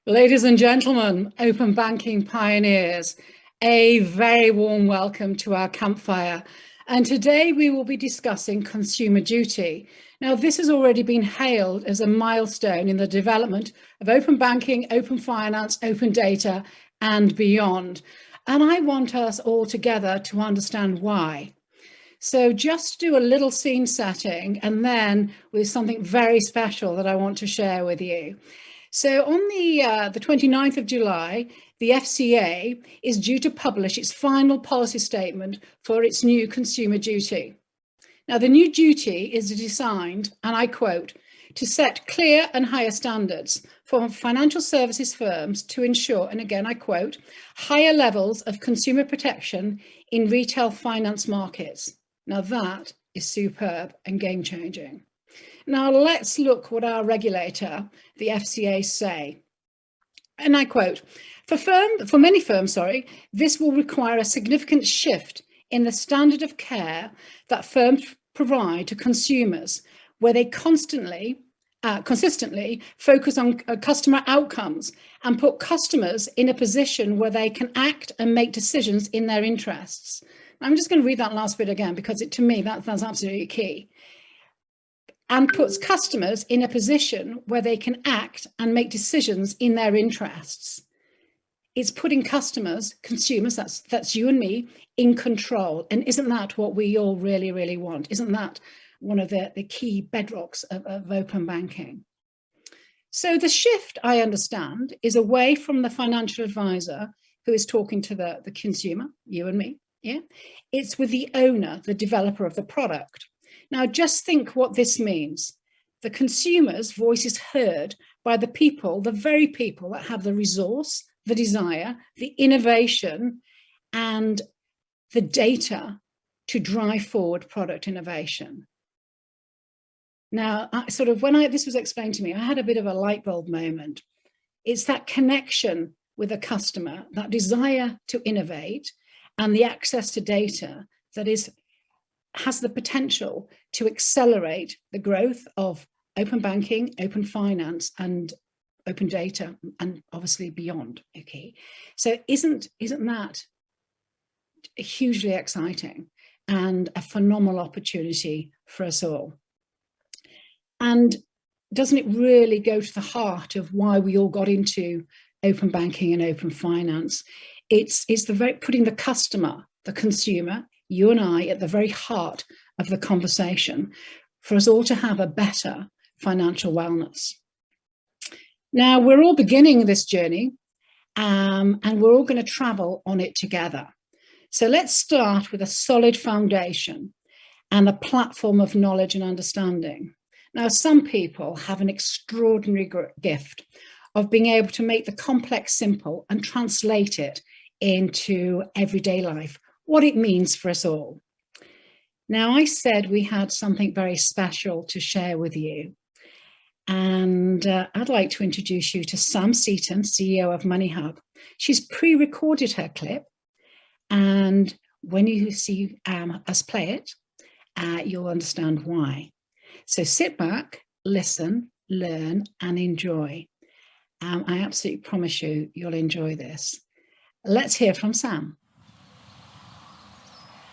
Ladies and gentlemen, open banking pioneers, a very warm welcome to our campfire. And today we will be discussing consumer duty. Now, this has already been hailed as a milestone in the development of open banking, open finance, open data, and beyond. And I want us all together to understand why. So just do a little scene setting and then with something very special that I want to share with you. So on the 29th of July, the FCA is due to publish its final policy statement for its new consumer duty. Now, the new duty is designed, and I quote, to set clear and higher standards for financial services firms to ensure, and again I quote, higher levels of consumer protection in retail finance markets. Now that is superb and game-changing. Now let's look what our regulator, the FCA, say. And I quote, for many firms, this will require a significant shift in the standard of care that firms provide to consumers, where they consistently focus on customer outcomes and put customers in a position where they can act and make decisions in their interests. I'm just going to read that last bit again because to me, that's absolutely key. And puts customers in a position where they can act and make decisions in their interests. It's putting consumers, that's you and me, in control. And isn't that what we all really, really want? Isn't that one of the key bedrocks of open banking? So the shift, I understand, is away from the financial advisor who is talking to the consumer, you and me. Yeah, it's with the owner, the developer of the product. Now, just think what this means. The consumer's voice is heard by the people, the very people that have the resource, the desire, the innovation, and the data to drive forward product innovation. Now, when this was explained to me, I had a bit of a light bulb moment. It's that connection with a customer, that desire to innovate, and the access to data that has the potential to accelerate the growth of open banking, open finance, and open data, and obviously beyond. Okay, so isn't that hugely exciting and a phenomenal opportunity for us all? And doesn't it really go to the heart of why we all got into open banking and open finance? It's putting the customer, the consumer, you and I, at the very heart of the conversation for us all to have a better financial wellness. Now, we're all beginning this journey and we're all going to travel on it together. So let's start with a solid foundation and a platform of knowledge and understanding. Now, some people have an extraordinary gift of being able to make the complex simple and translate it into everyday life, what it means for us all. Now, I said we had something very special to share with you. And I'd like to introduce you to Seton Ceo of Moneyhub. She's pre-recorded her clip. And when you see us play it, you'll understand why. So sit back, listen, learn, and enjoy. I absolutely promise you'll enjoy this. Let's hear from Sam.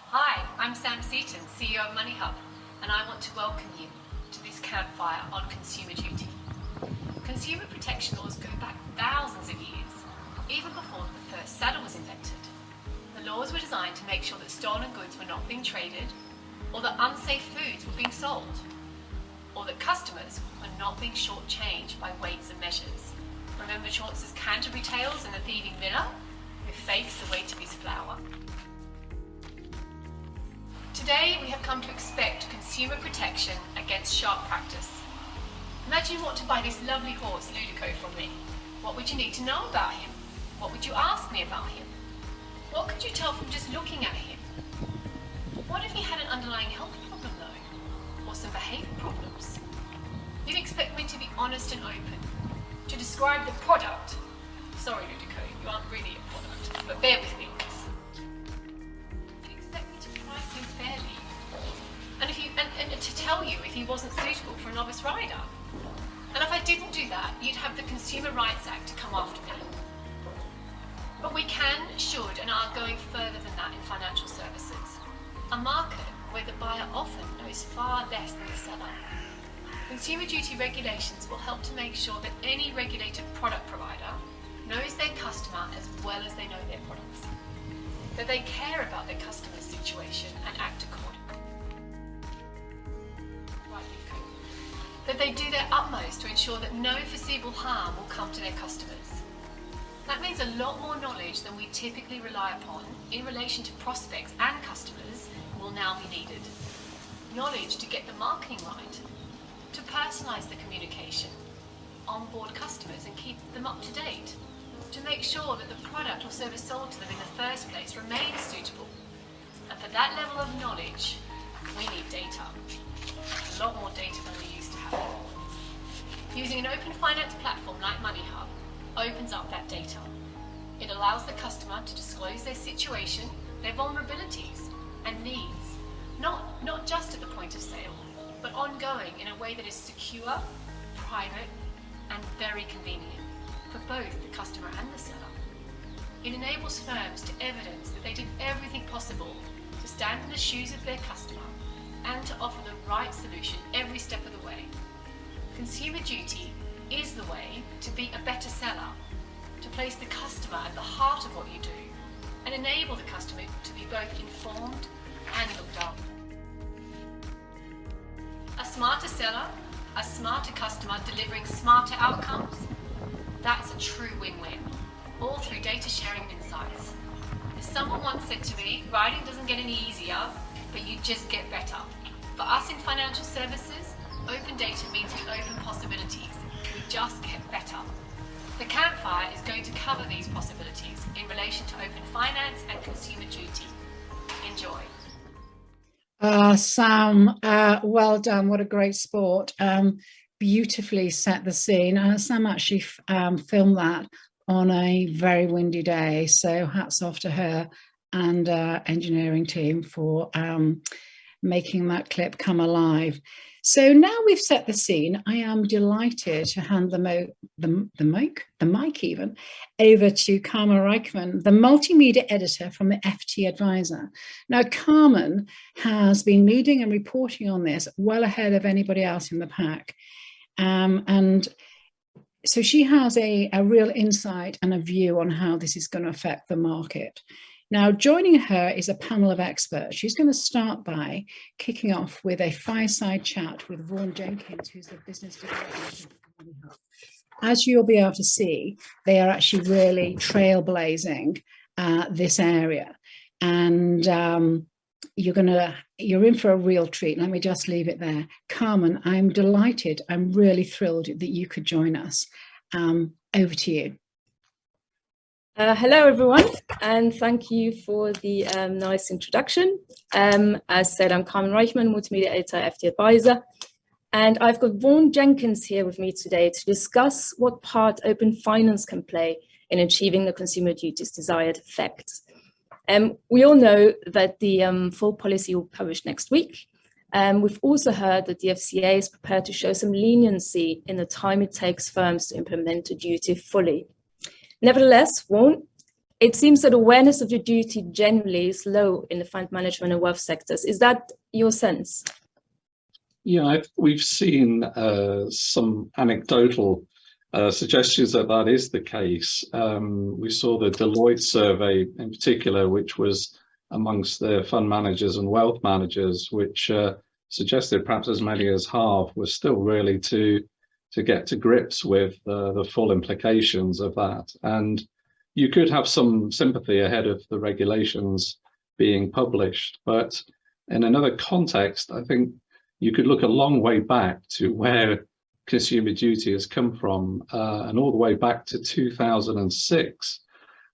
Hi, I'm Seton, CEO of Moneyhub, and I want to welcome you to this campfire on consumer duty. Consumer protection laws go back thousands of years, even before the first saddle was invented. The laws were designed to make sure that stolen goods were not being traded, or that unsafe foods were being sold, or that customers were not being shortchanged by weights and measures. Remember Chaucer's Canterbury Tales and the thieving miller, who fakes the weight of his flour? Today, we have come to expect consumer protection against sharp practice. Imagine you want to buy this lovely horse, Ludico, from me. What would you need to know about him? What would you ask me about him? What could you tell from just looking at him? What if he had an underlying health problem, though? Or some behaviour problems? You'd expect me to be honest and open, to describe the product. Sorry, Ludico, you aren't really a product, but bear with me on this. You'd expect me to price him fairly, and to tell you if he wasn't suitable for a novice rider. And if I didn't do that, you'd have the Consumer Rights Act to come after me. But we can, should, and are going further than that in financial services. A market where the buyer often knows far less than the seller. Consumer duty regulations will help to make sure that any regulated product provider knows their customer as well as they know their products, that they care about their customer's situation and act accordingly. That they do their utmost to ensure that no foreseeable harm will come to their customers. That means a lot more knowledge than we typically rely upon in relation to prospects and customers will now be needed. Knowledge to get the marketing right, to personalise the communication, onboard customers and keep them up to date, to make sure that the product or service sold to them in the first place remains suitable. And for that level of knowledge, we need data. A lot more data than we used to have. Using an open finance platform like Moneyhub opens up that data. It allows the customer to disclose their situation, their vulnerabilities and needs, not just at the point of sale, but ongoing in a way that is secure, private and very convenient for both the customer and the seller. It enables firms to evidence that they did everything possible to stand in the shoes of their customer and to offer the right solution every step of the way. Consumer duty is the way to be a better seller, to place the customer at the heart of what you do and enable the customer to be both informed and looked after. A smarter seller, a smarter customer delivering smarter outcomes. That's a true win-win, all through data sharing and insights. As someone once said to me, writing doesn't get any easier, but you just get better. For us in financial services, open data means we open possibilities. We just get better. The Campfire is going to cover these possibilities in relation to open finance and consumer duty. Enjoy. Sam, well done. What a great sport. Beautifully set the scene. Sam actually filmed that on a very windy day. So hats off to her and engineering team for making that clip come alive. So now we've set the scene, I am delighted to hand the mic even, over to Carmen Reichman, the multimedia editor from the FT Advisor. Now, Carmen has been leading and reporting on this well ahead of anybody else in the pack. And so she has a real insight and a view on how this is going to affect the market. Now, joining her is a panel of experts. She's going to start by kicking off with a fireside chat with Vaughan Jenkins, who's the business development of Moneyhub. As you'll be able to see, they are actually really trailblazing this area. And you're in for a real treat. Let me just leave it there. Carmen, I'm delighted. I'm really thrilled that you could join us. Over to you. Hello, everyone, and thank you for the nice introduction. As said, I'm Carmen Reichman, Multimedia Editor at FT Advisor, and I've got Vaughan Jenkins here with me today to discuss what part open finance can play in achieving the consumer duty's desired effects. We all know that the full policy will be published next week. We've also heard that the FCA is prepared to show some leniency in the time it takes firms to implement the duty fully. Nevertheless, Vaughan, it seems that awareness of your duty generally is low in the fund management and wealth sectors. Is that your sense? Yeah, we've seen some anecdotal suggestions that that is the case. We saw the Deloitte survey in particular, which was amongst the fund managers and wealth managers, which suggested perhaps as many as half were still really to get to grips with the full implications of that. And you could have some sympathy ahead of the regulations being published. But in another context, I think you could look a long way back to where consumer duty has come from, and all the way back to 2006,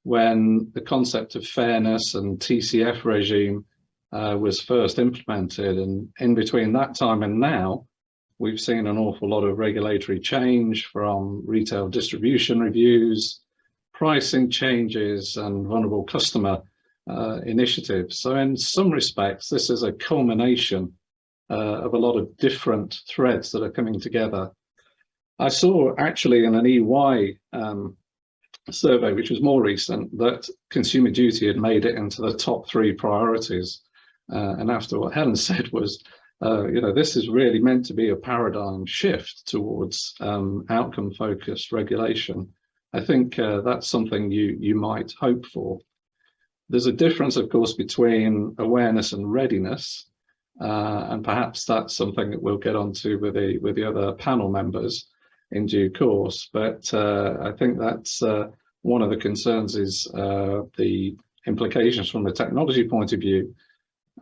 when the concept of fairness and TCF regime was first implemented. And in between that time and now, we've seen an awful lot of regulatory change, from retail distribution reviews, pricing changes, and vulnerable customer initiatives. So in some respects, this is a culmination of a lot of different threads that are coming together. I saw actually in an EY survey, which was more recent, that consumer duty had made it into the top 3 priorities. And after what Helen said was, this is really meant to be a paradigm shift towards outcome-focused regulation. I think that's something you might hope for. There's a difference, of course, between awareness and readiness, and perhaps that's something that we'll get onto with the other panel members in due course. But I think that's one of the concerns is the implications from a technology point of view,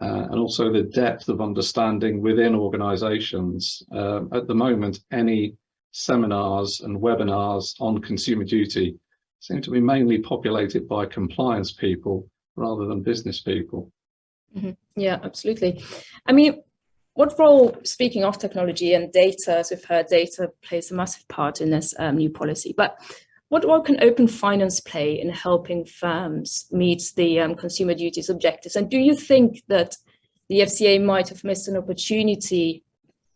and also the depth of understanding within organizations. At the moment, any seminars and webinars on consumer duty seem to be mainly populated by compliance people rather than business people. Mm-hmm. Yeah, absolutely. I mean, what role, speaking of technology and data, as we've heard, data plays a massive part in this new policy, but what role can open finance play in helping firms meet the consumer duties objectives? And do you think that the FCA might have missed an opportunity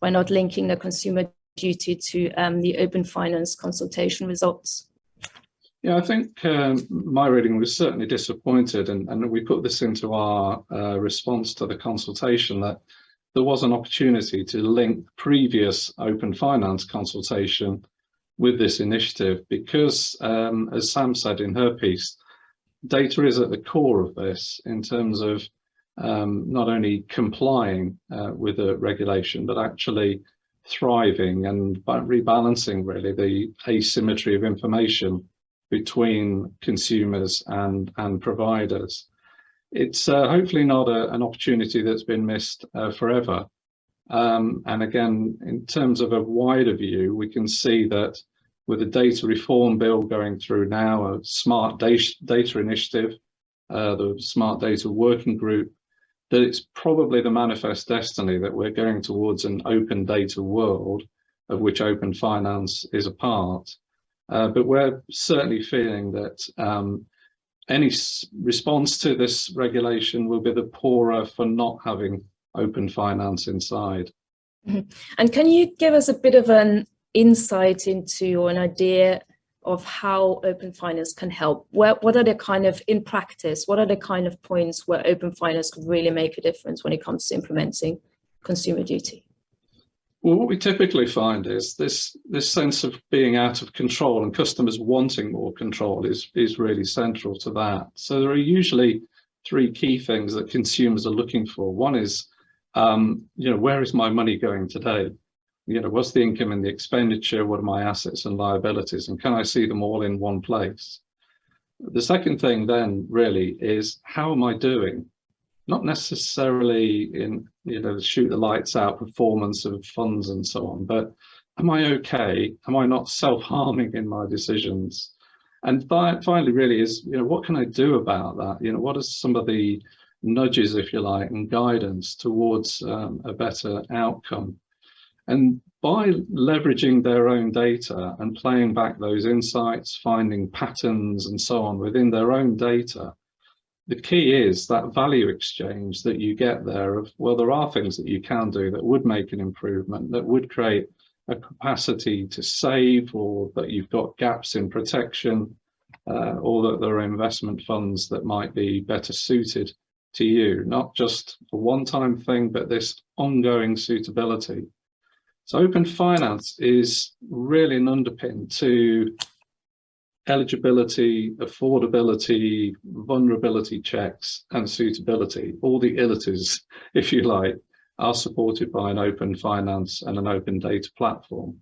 by not linking the consumer duty to the open finance consultation results? Yeah, I think my reading was certainly disappointed, and we put this into our response to the consultation, that there was an opportunity to link previous open finance consultation with this initiative, because as Sam said in her piece, data is at the core of this in terms of not only complying with the regulation, but actually thriving and rebalancing really the asymmetry of information between consumers and providers. It's hopefully not an opportunity that's been missed forever. And again, in terms of a wider view, we can see that with the data reform bill going through now, a smart data initiative, the smart data working group, that it's probably the manifest destiny that we're going towards an open data world, of which open finance is a part. But we're certainly feeling that any response to this regulation will be the poorer for not having open finance inside. Mm-hmm. And can you give us a bit of an insight into, or an idea of how open finance can help? What are the kind of, in practice, what are the kind of points where open finance could really make a difference when it comes to implementing consumer duty? Well, what we typically find is this sense of being out of control and customers wanting more control is really central to that. So there are usually 3 key things that consumers are looking for. One is, where is my money going today? What's the income and the expenditure? What are my assets and liabilities? And can I see them all in one place? The second thing then really is, how am I doing? Not necessarily in, shoot the lights out performance of funds and so on, but am I okay? Am I not self-harming in my decisions? And finally really is, what can I do about that? What are some of the nudges, if you like, and guidance towards a better outcome? And by leveraging their own data and playing back those insights, finding patterns and so on within their own data, the key is that value exchange that you get there of, well, there are things that you can do that would make an improvement, that would create a capacity to save, or that you've got gaps in protection, or that there are investment funds that might be better suited to you, not just a one-time thing, but this ongoing suitability. So open finance is really an underpin to eligibility, affordability, vulnerability checks, and suitability. All the illities, if you like, are supported by an open finance and an open data platform.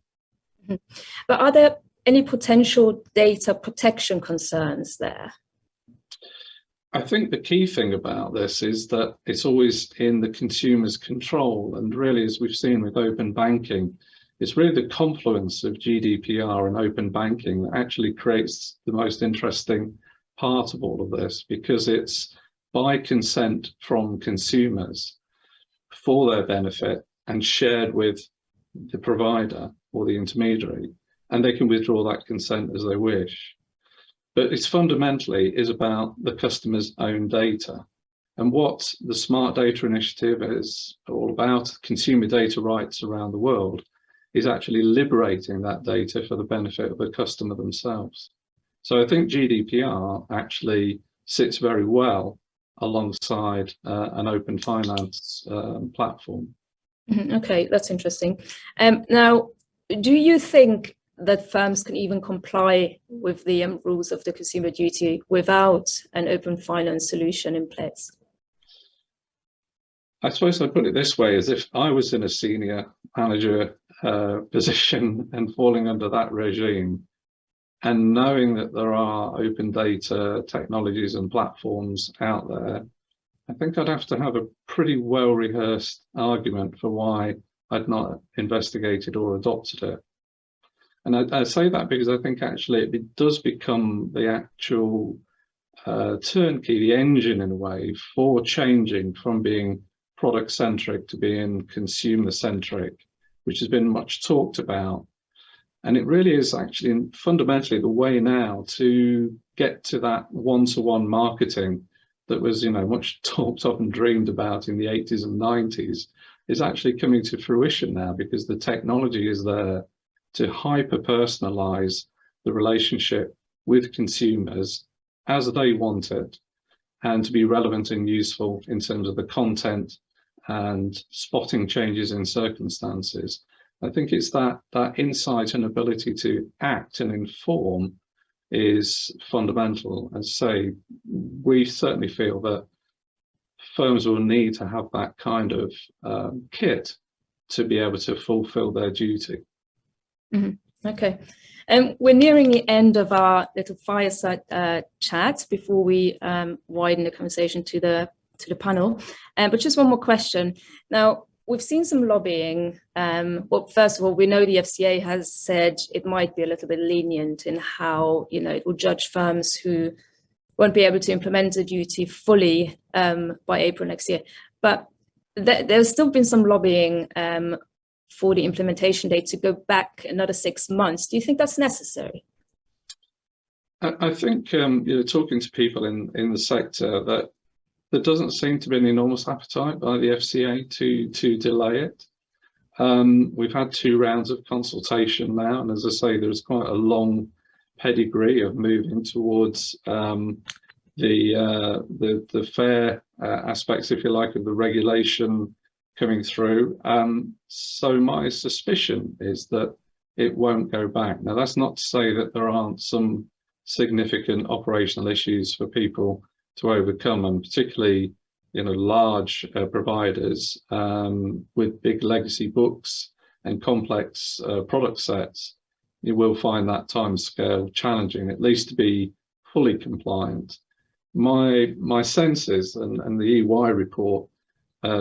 But are there any potential data protection concerns there? I think the key thing about this is that it's always in the consumer's control. And really, as we've seen with open banking, it's really the confluence of GDPR and open banking that actually creates the most interesting part of all of this, because it's by consent from consumers for their benefit and shared with the provider or the intermediary, and they can withdraw that consent as they wish. But it's fundamentally is about the customer's own data. And what the Smart Data Initiative is all about, consumer data rights around the world, is actually liberating that data for the benefit of the customer themselves. So I think GDPR actually sits very well alongside an open finance platform. Okay, that's interesting. Now, do you think that firms can even comply with the rules of the Consumer Duty without an open finance solution in place? I suppose I'd put it this way, as if I was in a senior manager position and falling under that regime, and knowing that there are open data technologies and platforms out there, I think I'd have to have a pretty well-rehearsed argument for why I'd not investigated or adopted it. And I say that because I think actually it does become the actual turnkey, the engine in a way, for changing from being product-centric to being consumer-centric, which has been much talked about. And it really is actually fundamentally the way now to get to that one-to-one marketing that was, much talked of and dreamed about in the 80s and 90s, is actually coming to fruition now, because the technology is there to hyper-personalize the relationship with consumers as they want it, and to be relevant and useful in terms of the content and spotting changes in circumstances. I think it's that insight and ability to act and inform is fundamental. And say, we certainly feel that firms will need to have that kind of kit to be able to fulfill their duty. Mm-hmm. Okay. We're nearing the end of our little fireside chat before we widen the conversation to the panel. But just one more question. Now, we've seen some lobbying. Well, first of all, we know the FCA has said it might be a little bit lenient in how, it will judge firms who won't be able to implement the duty fully by April next year. But there's still been some lobbying for the implementation date to go back another 6 months. Do you think that's necessary? I think, talking to people in the sector, that there doesn't seem to be an enormous appetite by the FCA to delay it. We've had 2 rounds of consultation now, and as I say, there's quite a long pedigree of moving towards the fair aspects, if you like, of the regulation coming through. So my suspicion is that it won't go back. Now, that's not to say that there aren't some significant operational issues for people to overcome, and particularly, large providers with big legacy books and complex product sets. You will find that timescale challenging, at least to be fully compliant. My sense is, and the EY report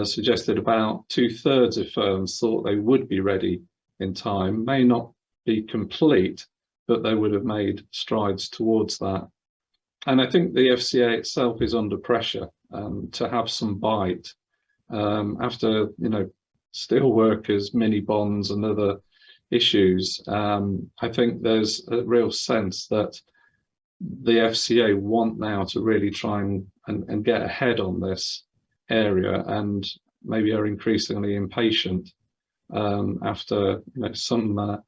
suggested about 2/3 of firms thought they would be ready in time. May not be complete, but they would have made strides towards that. And I think the FCA itself is under pressure to have some bite after, steelworkers, mini bonds and other issues. I think there's a real sense that the FCA want now to really try and get ahead on this area, and maybe are increasingly impatient after some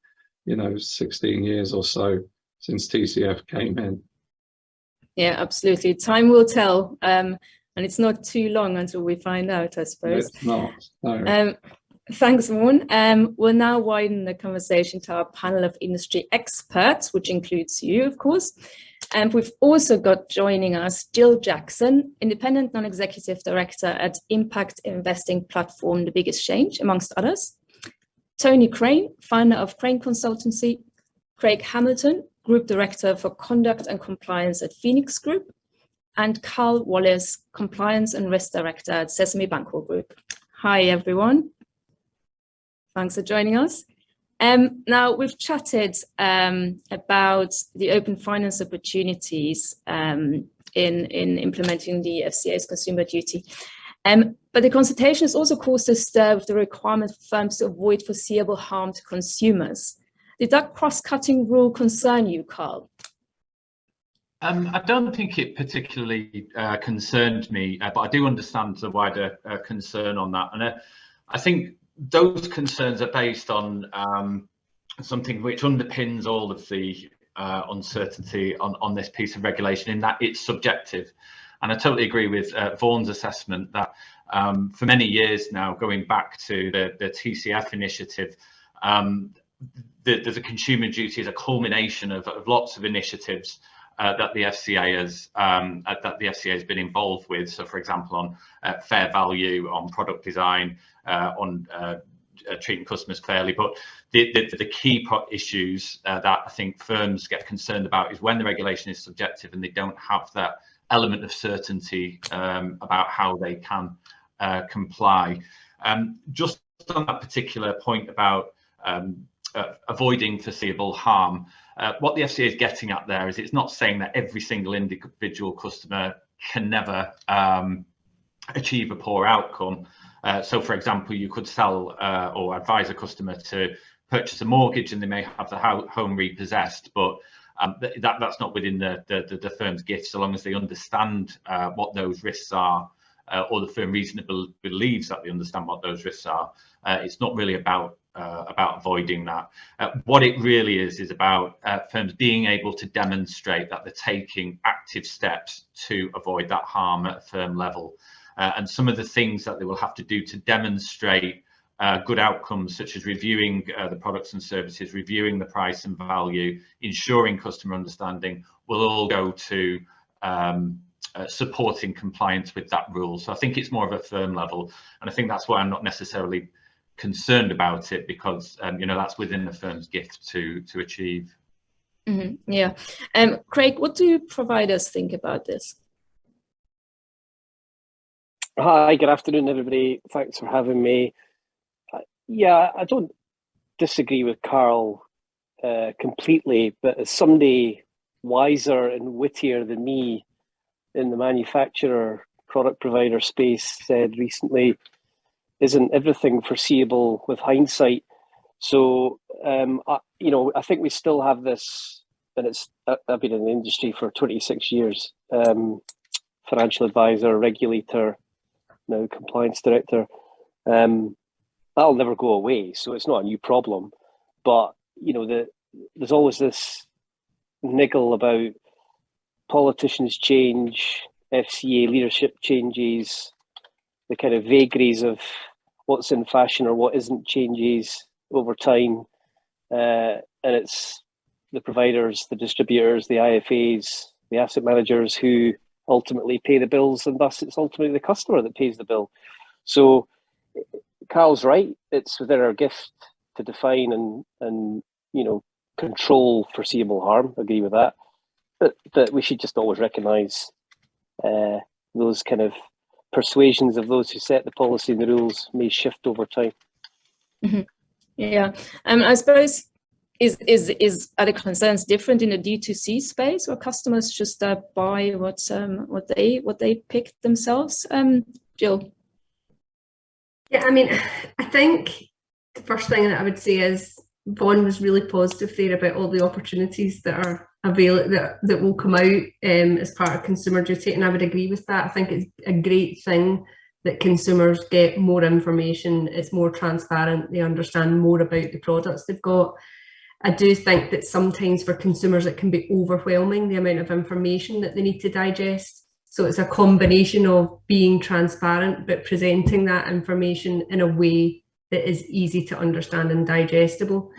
16 years or so since TCF came in. Yeah, absolutely. Time will tell, and it's not too long until we find out, I suppose. It's not. No. Thanks, Vaughan. We'll now widen the conversation to our panel of industry experts, which includes you, of course. And we've also got joining us Jill Jackson, Independent Non-Executive Director at impact investing platform The Biggest Change, amongst others. Tony Crane, founder of Crane Consultancy. Craig Hamilton, Group Director for Conduct and Compliance at Phoenix Group. And Carl Wallace, Compliance and Risk Director at Sesame Bancorp Group. Hi, everyone. Thanks for joining us. Now, we've chatted about the open finance opportunities in implementing the FCA's consumer duty. But the consultation has also caused a stir with the requirement for firms to avoid foreseeable harm to consumers. Did that cross-cutting rule concern you, Carl? I don't think it particularly concerned me, but I do understand the wider concern on that. And I think those concerns are based on something which underpins all of the uncertainty on this piece of regulation, in that it's subjective. And I totally agree with Vaughan's assessment that for many years now, going back to the TCF initiative, the consumer duty is a culmination of lots of initiatives that the FCA has been involved with. So, for example, on fair value, on product design, on treating customers fairly. But the key issues that I think firms get concerned about is when the regulation is subjective and they don't have that element of certainty about how they can comply. Just on that particular point about avoiding foreseeable harm, what the FCA is getting at there is it's not saying that every single individual customer can never achieve a poor outcome. So, for example, you could sell or advise a customer to purchase a mortgage and they may have the home repossessed, but that's not within the firm's gift, so long as they understand what those risks are, or the firm reasonably believes that they understand what those risks are. It's not really about avoiding that. What it really is about firms being able to demonstrate that they're taking active steps to avoid that harm at a firm level. And some of the things that they will have to do to demonstrate good outcomes, such as reviewing the products and services, reviewing the price and value, ensuring customer understanding, will all go to supporting compliance with that rule. So I think it's more of a firm level, and I think that's why I'm not necessarily concerned about it, because that's within the firm's gift to achieve. Mm-hmm. Yeah. Craig, what do providers think about this? Hi, good afternoon, everybody. Thanks for having me. Yeah, I don't disagree with Carl completely, but as somebody wiser and wittier than me in the manufacturer product provider space said recently, isn't everything foreseeable with hindsight? So, I think we still have this, and I've been in the industry for 26 years, financial advisor, regulator, now compliance director. That'll never go away, so it's not a new problem. But there's always this niggle about politicians change, FCA leadership changes, the kind of vagaries of what's in fashion or what isn't changes over time, and it's the providers, the distributors, the IFAs, the asset managers who ultimately pay the bills, and thus it's ultimately the customer that pays the bill. So Carl's right, it's within our gift to define and control foreseeable harm. I agree with that, but we should just always recognise those kind of persuasions of those who set the policy and the rules may shift over time. Mm-hmm. Yeah, I suppose are the concerns different in the D2C space, where customers just buy what they pick themselves? Jill. Yeah, I mean, I think the first thing that I would say is Vaughan was really positive there about all the opportunities that are available that will come out as part of consumer duty, and I would agree with that. I think it's a great thing that consumers get more information, it's more transparent, they understand more about the products they've got. I do think that sometimes for consumers it can be overwhelming, the amount of information that they need to digest. So it's a combination of being transparent but presenting that information in a way that is easy to understand and digestible,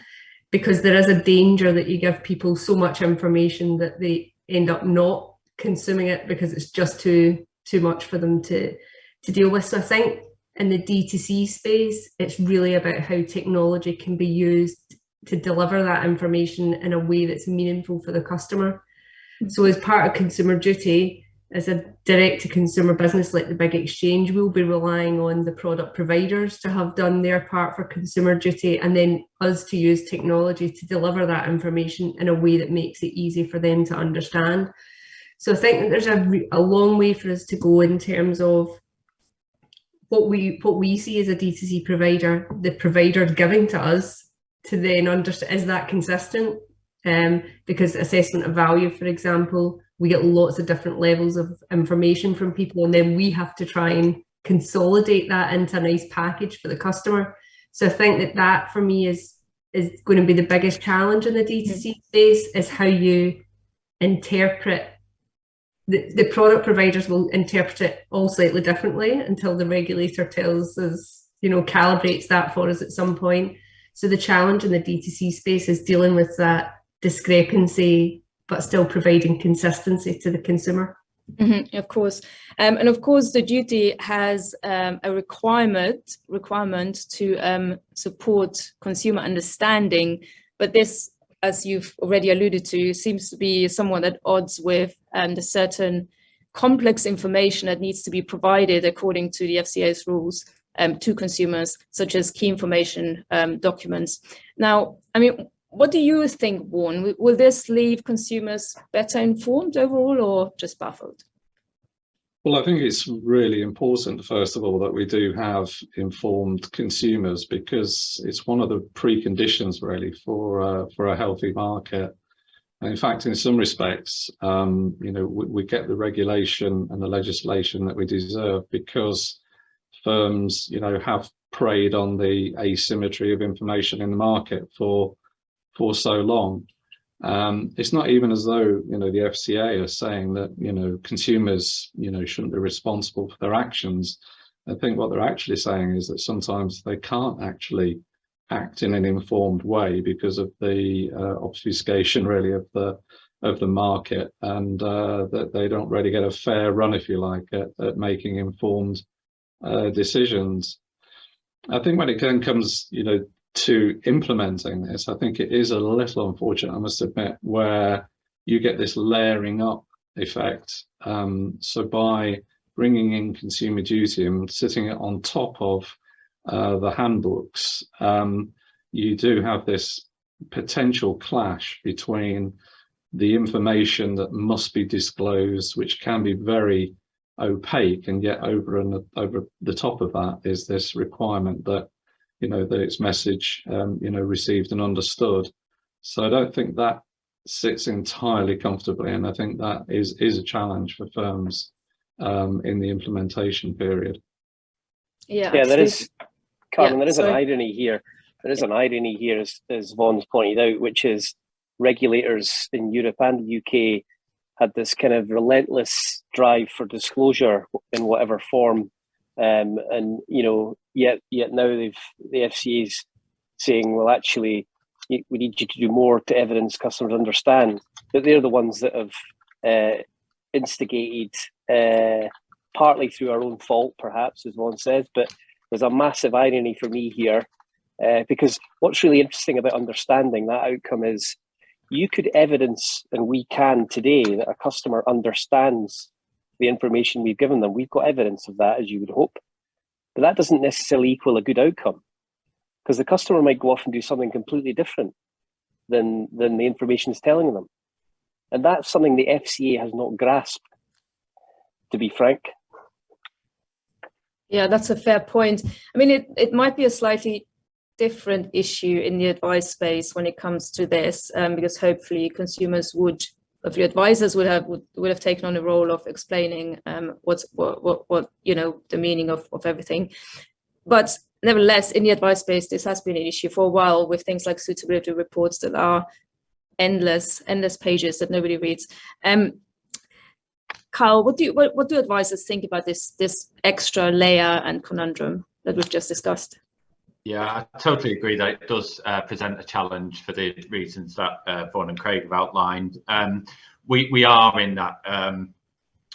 because there is a danger that you give people so much information that they end up not consuming it because it's just too much for them to deal with. So I think in the D2C space, it's really about how technology can be used to deliver that information in a way that's meaningful for the customer. So as part of consumer duty, as a direct-to-consumer business like the Big Exchange, we'll be relying on the product providers to have done their part for consumer duty, and then us to use technology to deliver that information in a way that makes it easy for them to understand. So I think that there's a long way for us to go in terms of what we see as a D2C provider, the provider giving to us to then understand, is that consistent? Because assessment of value, for example, we get lots of different levels of information from people, and then we have to try and consolidate that into a nice package for the customer. So I think that for me is going to be the biggest challenge in the D2C space, is how you interpret. The product providers will interpret it all slightly differently until the regulator tells us, calibrates that for us at some point. So the challenge in the D2C space is dealing with that discrepancy, but still providing consistency to the consumer. Of course. And of course, the duty has a requirement to support consumer understanding. But this, as you've already alluded to, seems to be somewhat at odds with the certain complex information that needs to be provided according to the FCA's rules to consumers, such as key information documents. Now, I mean, what do you think, Vaughan? Will this leave consumers better informed overall, or just baffled? Well, I think it's really important, first of all, that we do have informed consumers, because it's one of the preconditions really for a healthy market. And in fact, in some respects, we get the regulation and the legislation that we deserve because firms, have preyed on the asymmetry of information in the market for so long. It's not even as though, the FCA are saying that, consumers, shouldn't be responsible for their actions. I think what they're actually saying is that sometimes they can't actually act in an informed way because of the obfuscation really of the market, and that they don't really get a fair run, if you like, at making informed decisions. I think when it comes, to implementing this, I think it is a little unfortunate, I must admit, where you get this layering up effect. So by bringing in consumer duty and sitting it on top of the handbooks, you do have this potential clash between the information that must be disclosed, which can be very opaque, and yet over the top of that is this requirement that that its message, received and understood. So I don't think that sits entirely comfortably, and I think that is a challenge for firms in the implementation period. Yeah, there is, Carmen, there is an irony here. There is an irony here, as Vaughan's pointed out, which is regulators in Europe and the UK had this kind of relentless drive for disclosure in whatever form. Yet now the FCA's saying, well, actually, we need you to do more to evidence customers understand. But they're the ones that have instigated, partly through our own fault, perhaps, as Vaughan says. But there's a massive irony for me here, because what's really interesting about understanding that outcome is you could evidence, and we can today, that a customer understands the information we've given them. We've got evidence of that, as you would hope. But that doesn't necessarily equal a good outcome, because the customer might go off and do something completely different than the information is telling them. And that's something the FCA has not grasped, to be frank. Yeah, that's a fair point. I mean, it might be a slightly different issue in the advice space when it comes to this, because hopefully hopefully advisors would have taken on a role of explaining what the meaning of everything. But nevertheless, in the advice space, this has been an issue for a while, with things like suitability reports that are endless pages that nobody reads. Carl, what do advisors think about this extra layer and conundrum that we've just discussed? Yeah, I totally agree that it does present a challenge for the reasons that Vaughan and Craig have outlined. We are in that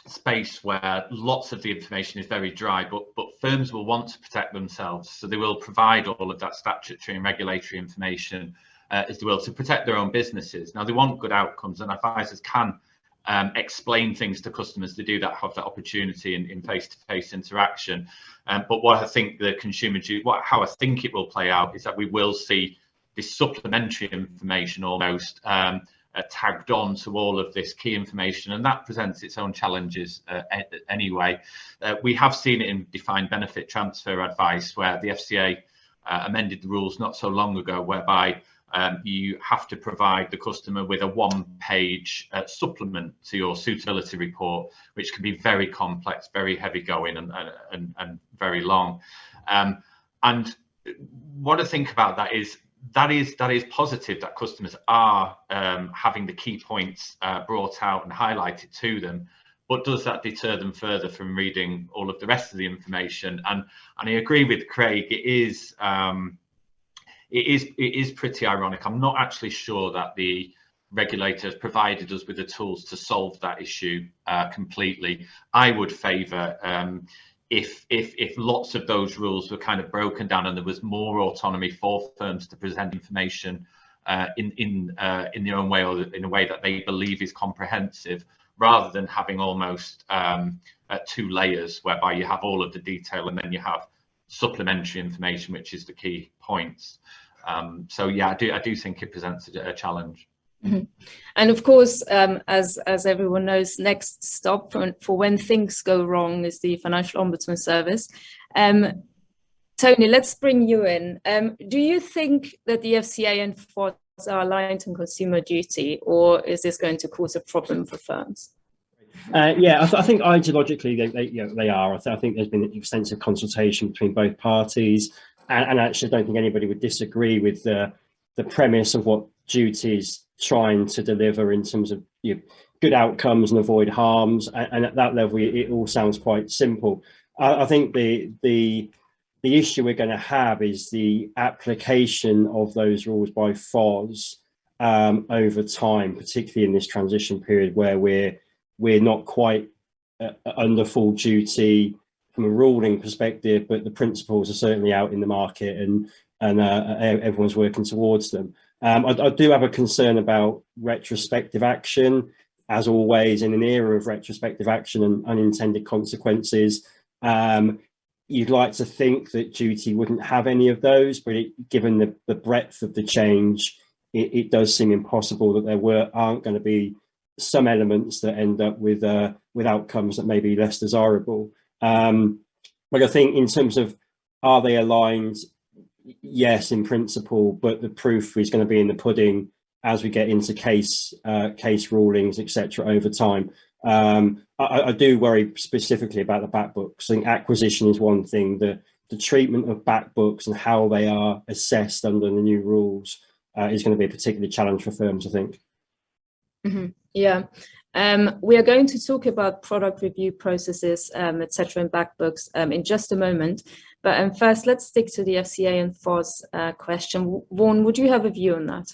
space where lots of the information is very dry, but firms will want to protect themselves, so they will provide all of that statutory and regulatory information as they will to protect their own businesses. Now, they want good outcomes, and advisors can explain things to customers. They do that, have that opportunity in face-to-face interaction. But what I think how I think it will play out is that we will see this supplementary information almost tagged on to all of this key information, and that presents its own challenges anyway. We have seen it in defined benefit transfer advice, where the FCA amended the rules not so long ago, whereby you have to provide the customer with a one-page supplement to your suitability report, which can be very complex, very heavy going, and very long. And what I think about that is positive that customers are having the key points brought out and highlighted to them, but does that deter them further from reading all of the rest of the information? And I agree with Craig, it is pretty ironic. I'm not actually sure that the regulators provided us with the tools to solve that issue completely. I would favour if lots of those rules were kind of broken down and there was more autonomy for firms to present information in their own way, or in a way that they believe is comprehensive, rather than having almost two layers whereby you have all of the detail and then you have supplementary information, which is the key points. So yeah, I do think it presents a challenge. Mm-hmm. And of course, as everyone knows, next stop for when things go wrong is the Financial Ombudsman Service. Tony, let's bring you in. Do you think that the FCA and FOS are aligned on consumer duty, or is this going to cause a problem for firms? Yeah, I think ideologically they are. I think there's been extensive consultation between both parties, and actually I don't think anybody would disagree with the premise of what duty is trying to deliver in terms of good outcomes and avoid harms. And at that level, it all sounds quite simple. I think the issue we're going to have is the application of those rules by FOS over time, particularly in this transition period where we're not quite under full duty from a ruling perspective, but the principles are certainly out in the market, and everyone's working towards them. I do have a concern about retrospective action, as always, in an era of retrospective action and unintended consequences. You'd like to think that duty wouldn't have any of those, but given the breadth of the change, it does seem impossible that there aren't going to be some elements that end up with outcomes that may be less desirable. But I think in terms of, are they aligned? Yes, in principle, but the proof is going to be in the pudding as we get into case rulings, etc. over time. I do worry specifically about the back books. I think acquisition is one thing. The treatment of back books and how they are assessed under the new rules is going to be a particular challenge for firms, I think. Mm-hmm. Yeah. We are going to talk about product review processes, etc. in back books in just a moment. But first, let's stick to the FCA and FOS question. Vaughan, would you have a view on that?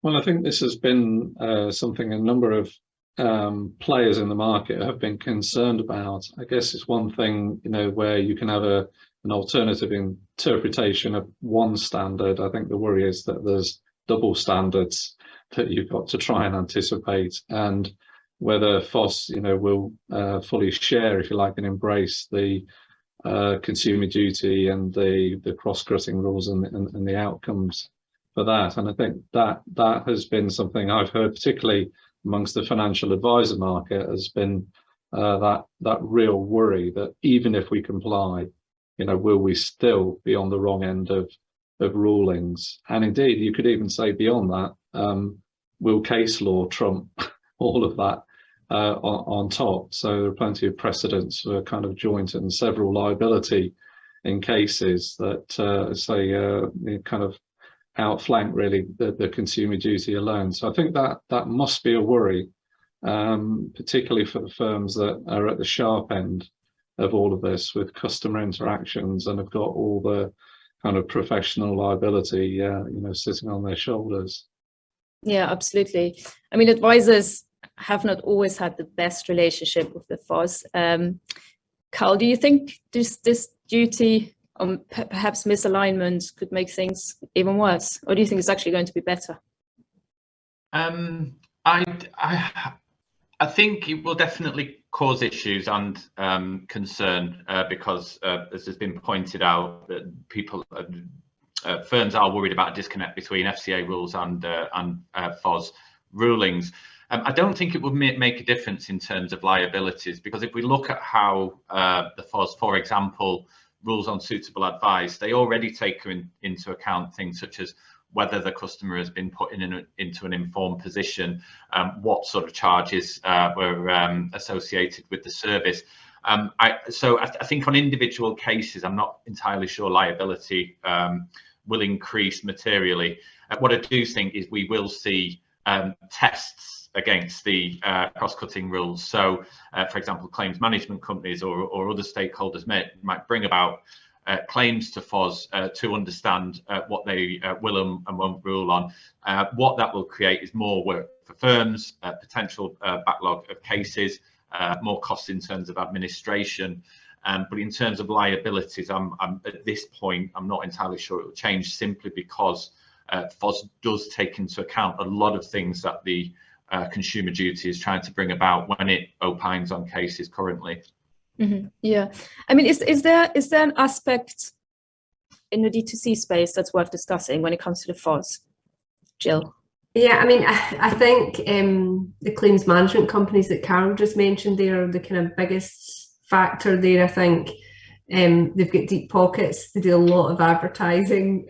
Well, I think this has been something a number of players in the market have been concerned about. I guess it's one thing, where you can have an alternative interpretation of one standard. I think the worry is that there's double standards that you've got to try and anticipate, and whether FOS, will fully share, if you like, and embrace the consumer duty and the cross-cutting rules and the outcomes for that. And I think that has been something I've heard, particularly amongst the financial advisor market, has been that real worry that even if we comply, will we still be on the wrong end of rulings? And indeed, you could even say beyond that, will case law trump all of that on top? So there are plenty of precedents for kind of joint and several liability in cases that kind of outflank really the consumer duty alone. So I think that must be a worry, particularly for the firms that are at the sharp end of all of this with customer interactions and have got all the kind of professional liability sitting on their shoulders. Yeah, absolutely. I mean, advisors have not always had the best relationship with the FOS. Carl, do you think this duty on perhaps misalignment could make things even worse, or do you think it's actually going to be better? I think it will definitely cause issues and concern because, as has been pointed out, that firms are worried about a disconnect between FCA rules and FOS rulings. I don't think it would make a difference in terms of liabilities, because if we look at how the FOS, for example, rules on suitable advice, they already take into account things such as whether the customer has been put into an informed position, what sort of charges were associated with the service. So I think on individual cases, I'm not entirely sure liability will increase materially. What I do think is we will see tests against the cross-cutting rules. So, for example, claims management companies or other stakeholders might bring about claims to FOS to understand what they will and won't rule on. What that will create is more work for firms, potential backlog of cases, more costs in terms of administration. But in terms of liabilities, I'm at this point, I'm not entirely sure it will change, simply because FOS does take into account a lot of things that the Consumer Duty is trying to bring about when it opines on cases currently. Mm-hmm. Yeah, I mean, is there an aspect in the D2C space that's worth discussing when it comes to the FOS, Jill? Yeah, I mean, I think the claims management companies that Carol just mentioned, they are the kind of biggest factor there. I think they've got deep pockets. They do a lot of advertising.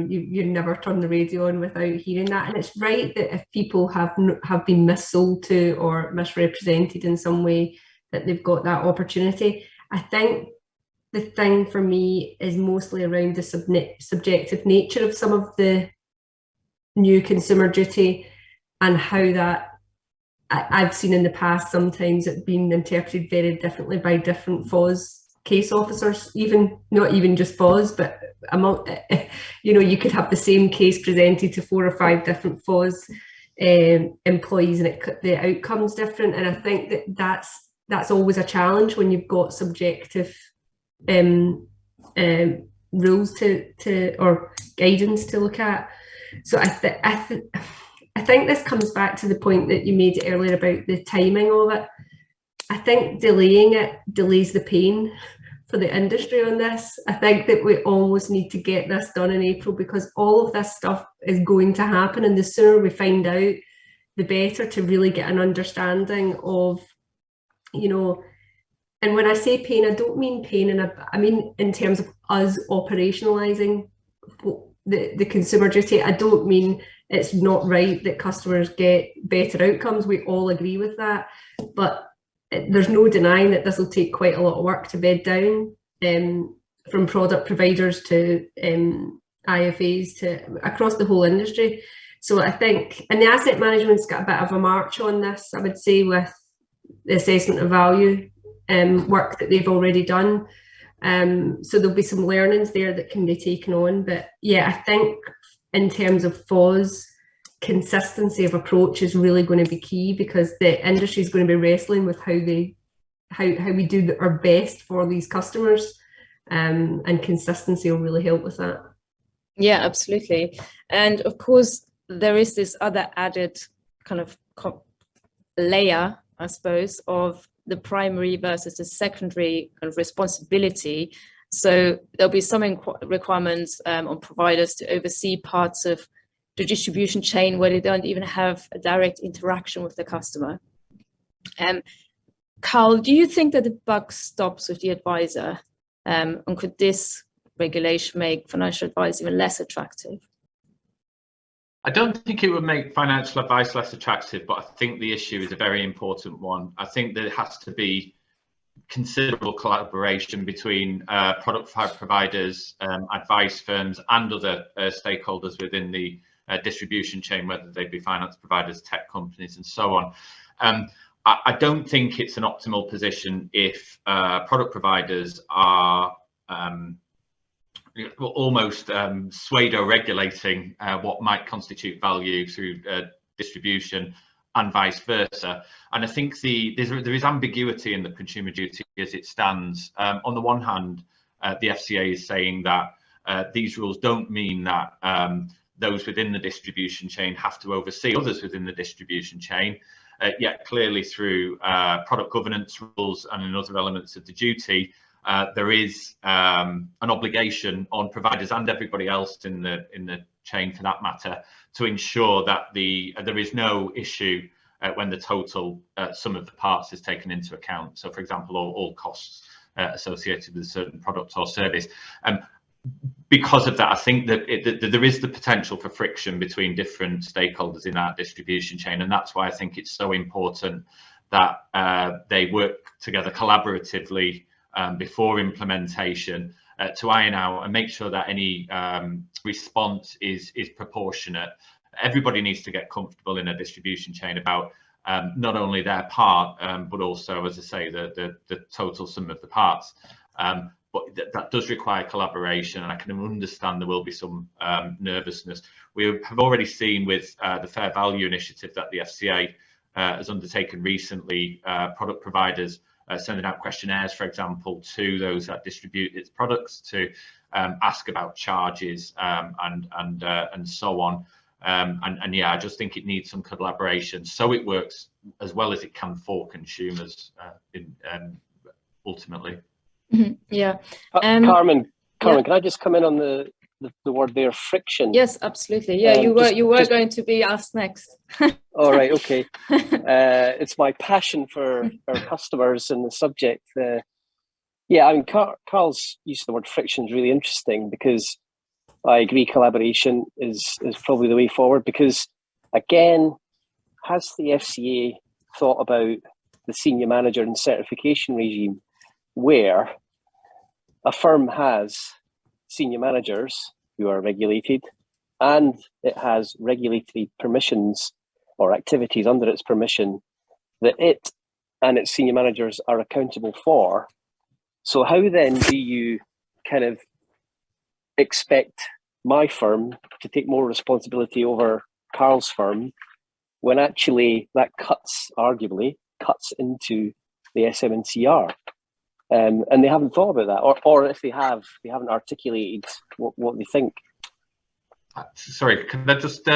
You never turn the radio on without hearing that. And it's right that if people have been missold to or misrepresented in some way, that they've got that opportunity. I think the thing for me is mostly around the subjective nature of some of the new consumer duty and how that I've seen in the past sometimes it being interpreted very differently by different FOS case officers, not even just FOS, but among, you could have the same case presented to 4 or 5 different FOS employees and the outcome's different. And I think that's always a challenge when you've got subjective rules to or guidance to look at. So I think this comes back to the point that you made earlier about the timing of it. I think delaying it delays the pain for the industry on this. I think that we almost need to get this done in April, because all of this stuff is going to happen, and the sooner we find out, the better, to really get an understanding of, and when I say pain, I don't mean pain, I mean in terms of us operationalizing the consumer duty. I don't mean it's not right that customers get better outcomes. We all agree with that, but there's no denying that this will take quite a lot of work to bed down, from product providers to IFAs to across the whole industry. So I think, and the asset management's got a bit of a march on this, I would say, with the assessment of value work that they've already done. So there'll be some learnings there that can be taken on. But yeah, I think in terms of FOS, consistency of approach is really going to be key, because the industry is going to be wrestling with how we do our best for these customers, and consistency will really help with that. Yeah, absolutely. And of course, there is this other added kind of layer, I suppose, of the primary versus the secondary kind of responsibility. So there'll be some requirements on providers to oversee parts of the distribution chain where they don't even have a direct interaction with the customer. Carl, do you think that the buck stops with the advisor? And could this regulation make financial advice even less attractive? I don't think it would make financial advice less attractive, but I think the issue is a very important one. I think there has to be considerable collaboration between product providers, advice firms, and other stakeholders within the distribution chain, whether they be finance providers, tech companies, and so on. I don't think it's an optimal position if product providers are almost pseudo-regulating what might constitute value through distribution, and vice versa. And I think there is ambiguity in the consumer duty as it stands. On the one hand, the FCA is saying that these rules don't mean that those within the distribution chain have to oversee others within the distribution chain. Yet clearly through product governance rules and in other elements of the duty, there is an obligation on providers and everybody else in the chain, for that matter, to ensure that there is no issue when the total sum of the parts is taken into account. So, for example, all costs associated with a certain product or service. Because of that, I think that there is the potential for friction between different stakeholders in that distribution chain, and that's why I think it's so important that they work together collaboratively before implementation to iron out and make sure that any response is proportionate. Everybody needs to get comfortable in a distribution chain about not only their part, but also, as I say, the total sum of the parts. But that does require collaboration, and I can understand there will be some nervousness. We have already seen with the fair value initiative that the FCA has undertaken recently, product providers sending out questionnaires, for example, to those that distribute its products to ask about charges and so on. And yeah, I just think it needs some collaboration so it works as well as it can for consumers ultimately. Mm-hmm. Yeah. Carmen, yeah. can I just come in on the word there, friction? Yes, absolutely. Yeah, you were going to be asked next. All right, okay. It's my passion for our customers and the subject. Yeah, I mean, Carl's use of the word friction is really interesting, because I agree collaboration is probably the way forward, because, again, has the FCA thought about the senior manager and certification regime, where a firm has senior managers who are regulated, and it has regulatory permissions or activities under its permission that it and its senior managers are accountable for. So how then do you kind of expect my firm to take more responsibility over Carl's firm when actually that arguably cuts into the SMNCR? And they haven't thought about that, or if they have, they haven't articulated what they think. Sorry, can I just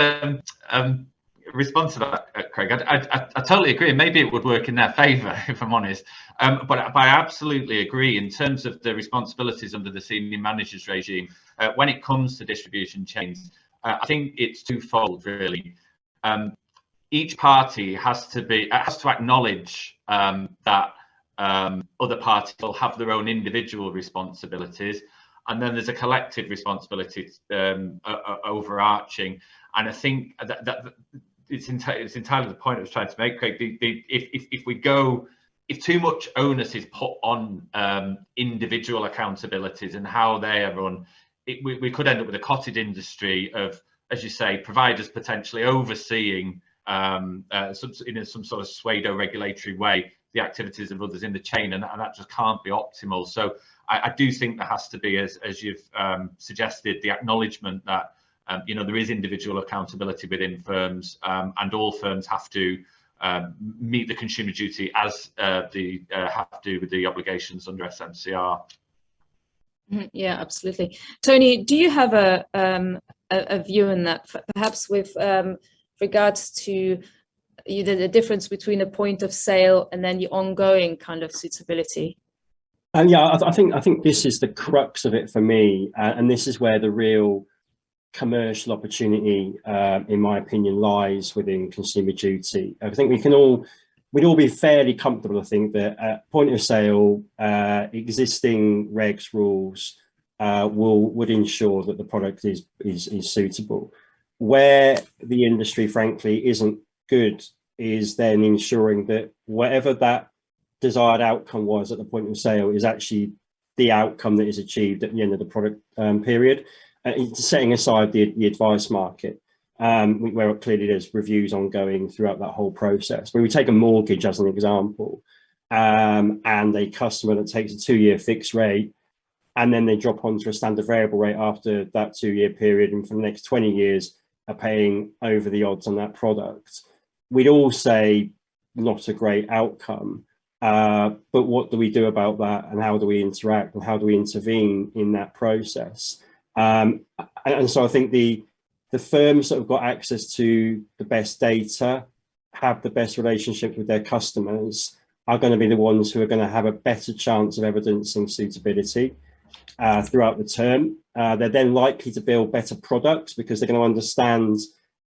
respond to that, Craig? I totally agree. Maybe it would work in their favour, if I'm honest. But I absolutely agree in terms of the responsibilities under the senior managers regime. When it comes to distribution chains, I think it's twofold, really. Each party has to acknowledge that other parties will have their own individual responsibilities, and then there's a collective responsibility overarching. And I think that it's entirely the point I was trying to make, Craig. If too much onus is put on individual accountabilities and how they are run, we could end up with a cottage industry of, as you say, providers potentially overseeing in some sort of pseudo-regulatory way the activities of others in the chain, and that just can't be optimal. So I do think there has to be, as you've suggested, the acknowledgement that there is individual accountability within firms, and all firms have to meet the consumer duty as they have to with the obligations under SMCR. Yeah, absolutely. Tony, do you have a view on that, perhaps with regards to the difference between a point of sale and then the ongoing kind of suitability? Yeah, I think this is the crux of it for me, and this is where the real commercial opportunity, in my opinion, lies within consumer duty. I think we'd all be fairly comfortable, I think, that at point of sale, existing regs, rules would ensure that the product is suitable. Where the industry, frankly, isn't good is then ensuring that whatever that desired outcome was at the point of sale is actually the outcome that is achieved at the end of the product period. Setting aside the advice market, where clearly there's reviews ongoing throughout that whole process. When we take a mortgage as an example, and a customer that takes a 2-year fixed rate, and then they drop onto a standard variable rate after that 2-year period, and for the next 20 years are paying over the odds on that product, we'd all say not a great outcome. But what do we do about that, and how do we interact, and how do we intervene in that process? And so I think the firms that have got access to the best data, have the best relationship with their customers, are going to be the ones who are going to have a better chance of evidencing suitability throughout the term. They're then likely to build better products because they're going to understand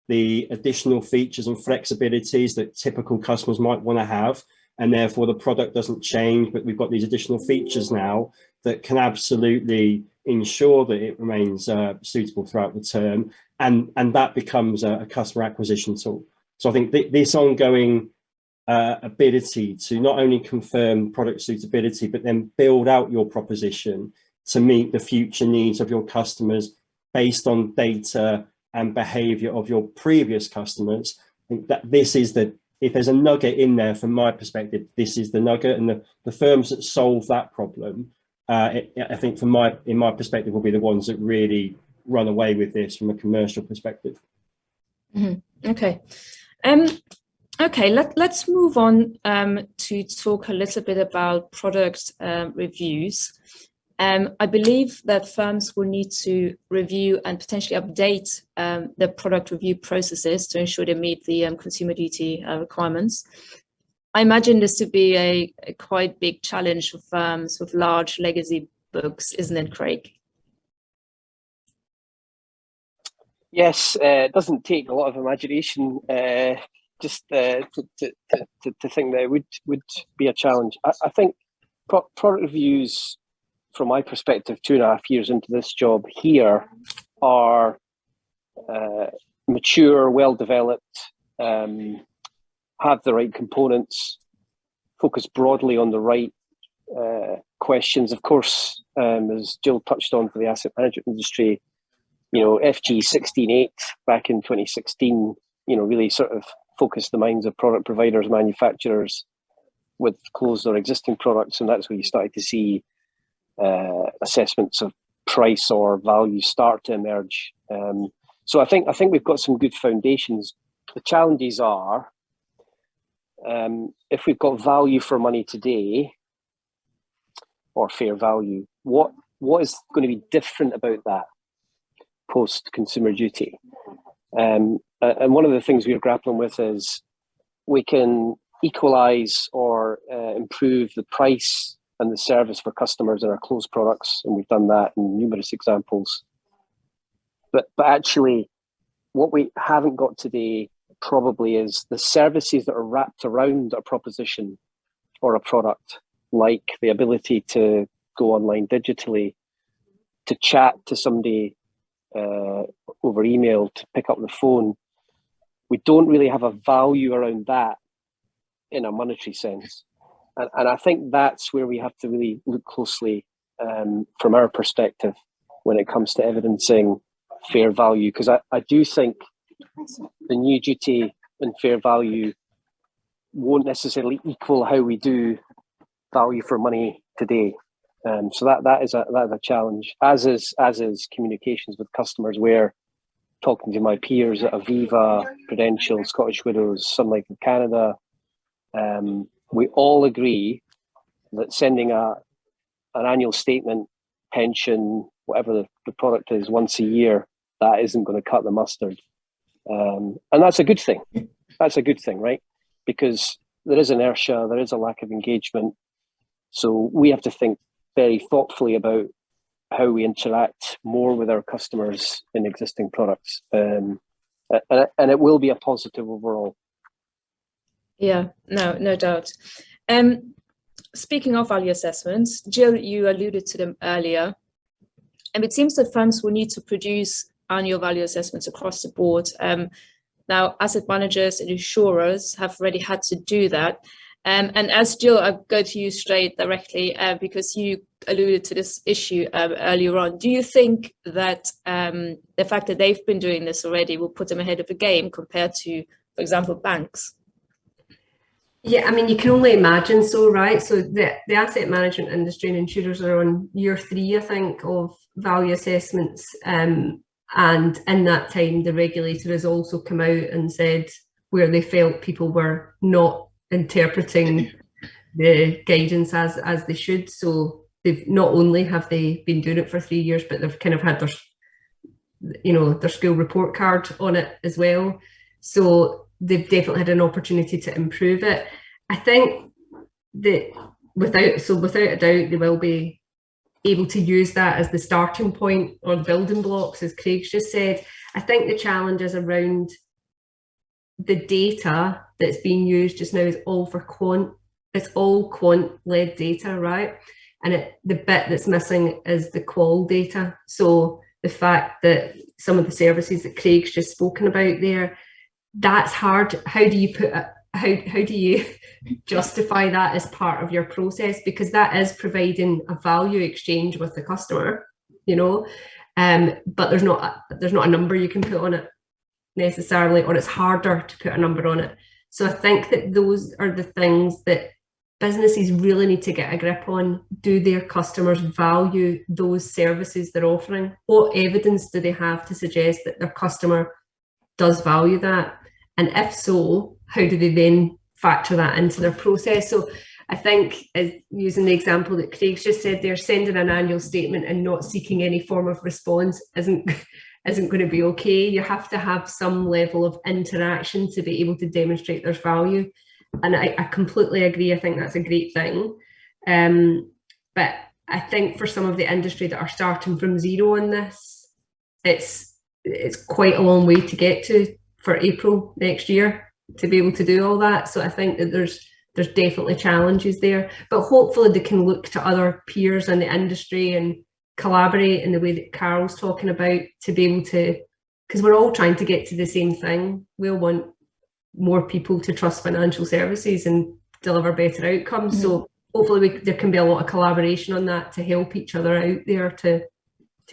the additional features and flexibilities that typical customers might want to have, and therefore the product doesn't change, but we've got these additional features now that can absolutely ensure that it remains suitable throughout the term, and that becomes a customer acquisition tool. So I think this ongoing ability to not only confirm product suitability, but then build out your proposition to meet the future needs of your customers based on data and behavior of your previous customers. I think that this is if there's a nugget in there from my perspective, this is the nugget, and the firms that solve that problem, I think in my perspective, will be the ones that really run away with this from a commercial perspective. Mm-hmm. Okay. Okay, let's move on to talk a little bit about product reviews. I believe that firms will need to review and potentially update the product review processes to ensure they meet the consumer duty requirements. I imagine this to be a quite big challenge for firms with large legacy books, isn't it, Craig? Yes, it doesn't take a lot of imagination just to think that it would be a challenge. I think product reviews, from my perspective, 2.5 years into this job here, are mature, well developed, have the right components, focus broadly on the right questions. Of course, as Jill touched on, for the asset management industry, FG 16.8 back in 2016, really sort of focused the minds of product providers, manufacturers with closed or existing products, and that's where you started to see assessments of price or value start to emerge. So I think we've got some good foundations. The challenges are, if we've got value for money today, or fair value, what is going to be different about that post consumer duty? And one of the things we're grappling with is we can equalize or improve the price and the service for customers in our closed products, and we've done that in numerous examples. But actually, what we haven't got today probably is the services that are wrapped around a proposition or a product, like the ability to go online digitally, to chat to somebody over email, to pick up the phone. We don't really have a value around that in a monetary sense. And I think that's where we have to really look closely from our perspective when it comes to evidencing fair value, because I do think the new duty and fair value won't necessarily equal how we do value for money today. So that is a challenge, as is communications with customers, where talking to my peers at Aviva, Prudential, Scottish Widows, Sun Life of Canada, we all agree that sending an annual statement, pension, whatever the product is, once a year, that isn't going to cut the mustard. And that's a good thing. That's a good thing, right? Because there is inertia, there is a lack of engagement. So we have to think very thoughtfully about how we interact more with our customers in existing products. And it will be a positive overall. Yeah, no doubt. Speaking of value assessments, Jill, you alluded to them earlier. And it seems that firms will need to produce annual value assessments across the board. Now, asset managers and insurers have already had to do that. And as Jill, I'll go to you straight directly because you alluded to this issue earlier on. Do you think that the fact that they've been doing this already will put them ahead of the game compared to, for example, banks? Yeah, I mean, you can only imagine so, right? So the asset management industry and insurers are on year 3, I think, of value assessments. And in that time, the regulator has also come out and said where they felt people were not interpreting the guidance as they should. So they've not only have they been doing it for 3 years, but they've kind of had their school report card on it as well. So they've definitely had an opportunity to improve it. I think that without a doubt, they will be able to use that as the starting point or the building blocks, as Craig's just said. I think the challenge is around the data that's being used just now is all for quant. It's all quant-led data, right? And the bit that's missing is the qual data. So the fact that some of the services that Craig's just spoken about there, that's hard. How do you put how do you justify that as part of your process? Because that is providing a value exchange with the customer, you know, but there's not a number you can put on it necessarily, or it's harder to put a number on it. So I think that those are the things that businesses really need to get a grip on. Do their customers value those services they're offering? What evidence do they have to suggest that their customer does value that? And if so, how do they then factor that into their process? So I think, as using the example that Craig's just said, they're sending an annual statement and not seeking any form of response isn't going to be okay. You have to have some level of interaction to be able to demonstrate there's value. And I completely agree. I think that's a great thing. But I think for some of the industry that are starting from zero on this, it's quite a long way to get to for April next year to be able to do all that. So I think that there's definitely challenges there, but hopefully they can look to other peers in the industry and collaborate in the way that Carol's talking about, to be able to, because we're all trying to get to the same thing. We'll want more people to trust financial services and deliver better outcomes. Mm-hmm. So hopefully there can be a lot of collaboration on that to help each other out there to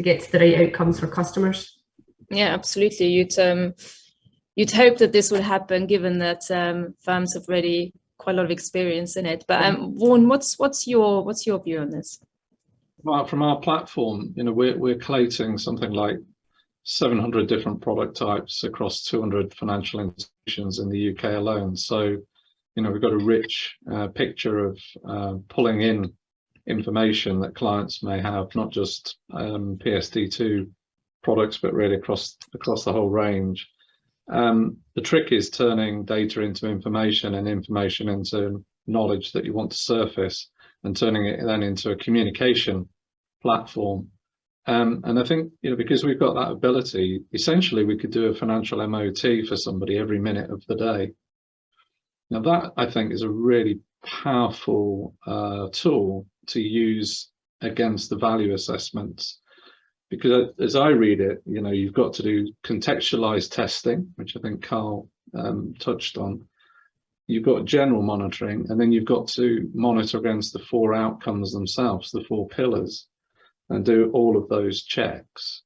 get to the right outcomes for customers. Yeah, absolutely. You'd hope that this would happen, given that firms have already quite a lot of experience in it. But Vaughan, what's your view on this? Well, from our platform, you know, we're collating something like 700 different product types across 200 financial institutions in the UK alone. So, you know, we've got a rich picture of pulling in information that clients may have, not just PSD2 products, but really across the whole range. The trick is turning data into information and information into knowledge that you want to surface, and turning it then into a communication platform. And I think, you know, because we've got that ability, essentially we could do a financial MOT for somebody every minute of the day. Now that, I think, is a really powerful tool to use against the value assessments. Because as I read it, you know, you've got to do contextualized testing, which I think Carl touched on. You've got general monitoring, and then you've got to monitor against the 4 outcomes themselves, the 4 pillars, and do all of those checks.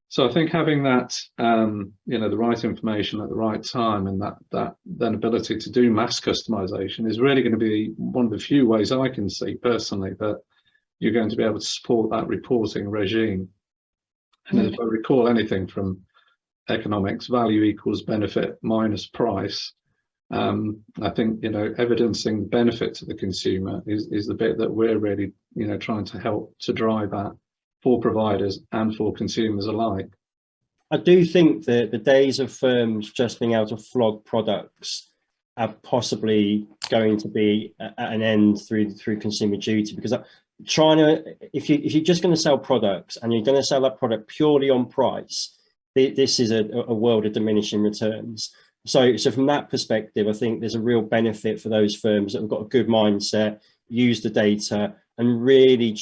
So I think having that, you know, the right information at the right time, and that then ability to do mass customization is really going to be one of the few ways I can see personally that you're going to be able to support that reporting regime. And if I recall anything from economics, value equals benefit minus price. I think, you know, evidencing benefit to the consumer is the bit that we're really, you know, trying to help to drive at for providers and for consumers alike. I do think that the days of firms just being able to flog products are possibly going to be at an end through consumer duty, because if you're just going to sell products and you're going to sell that product purely on price, this is a world of diminishing returns. So from that perspective, I think there's a real benefit for those firms that have got a good mindset, use the data, and really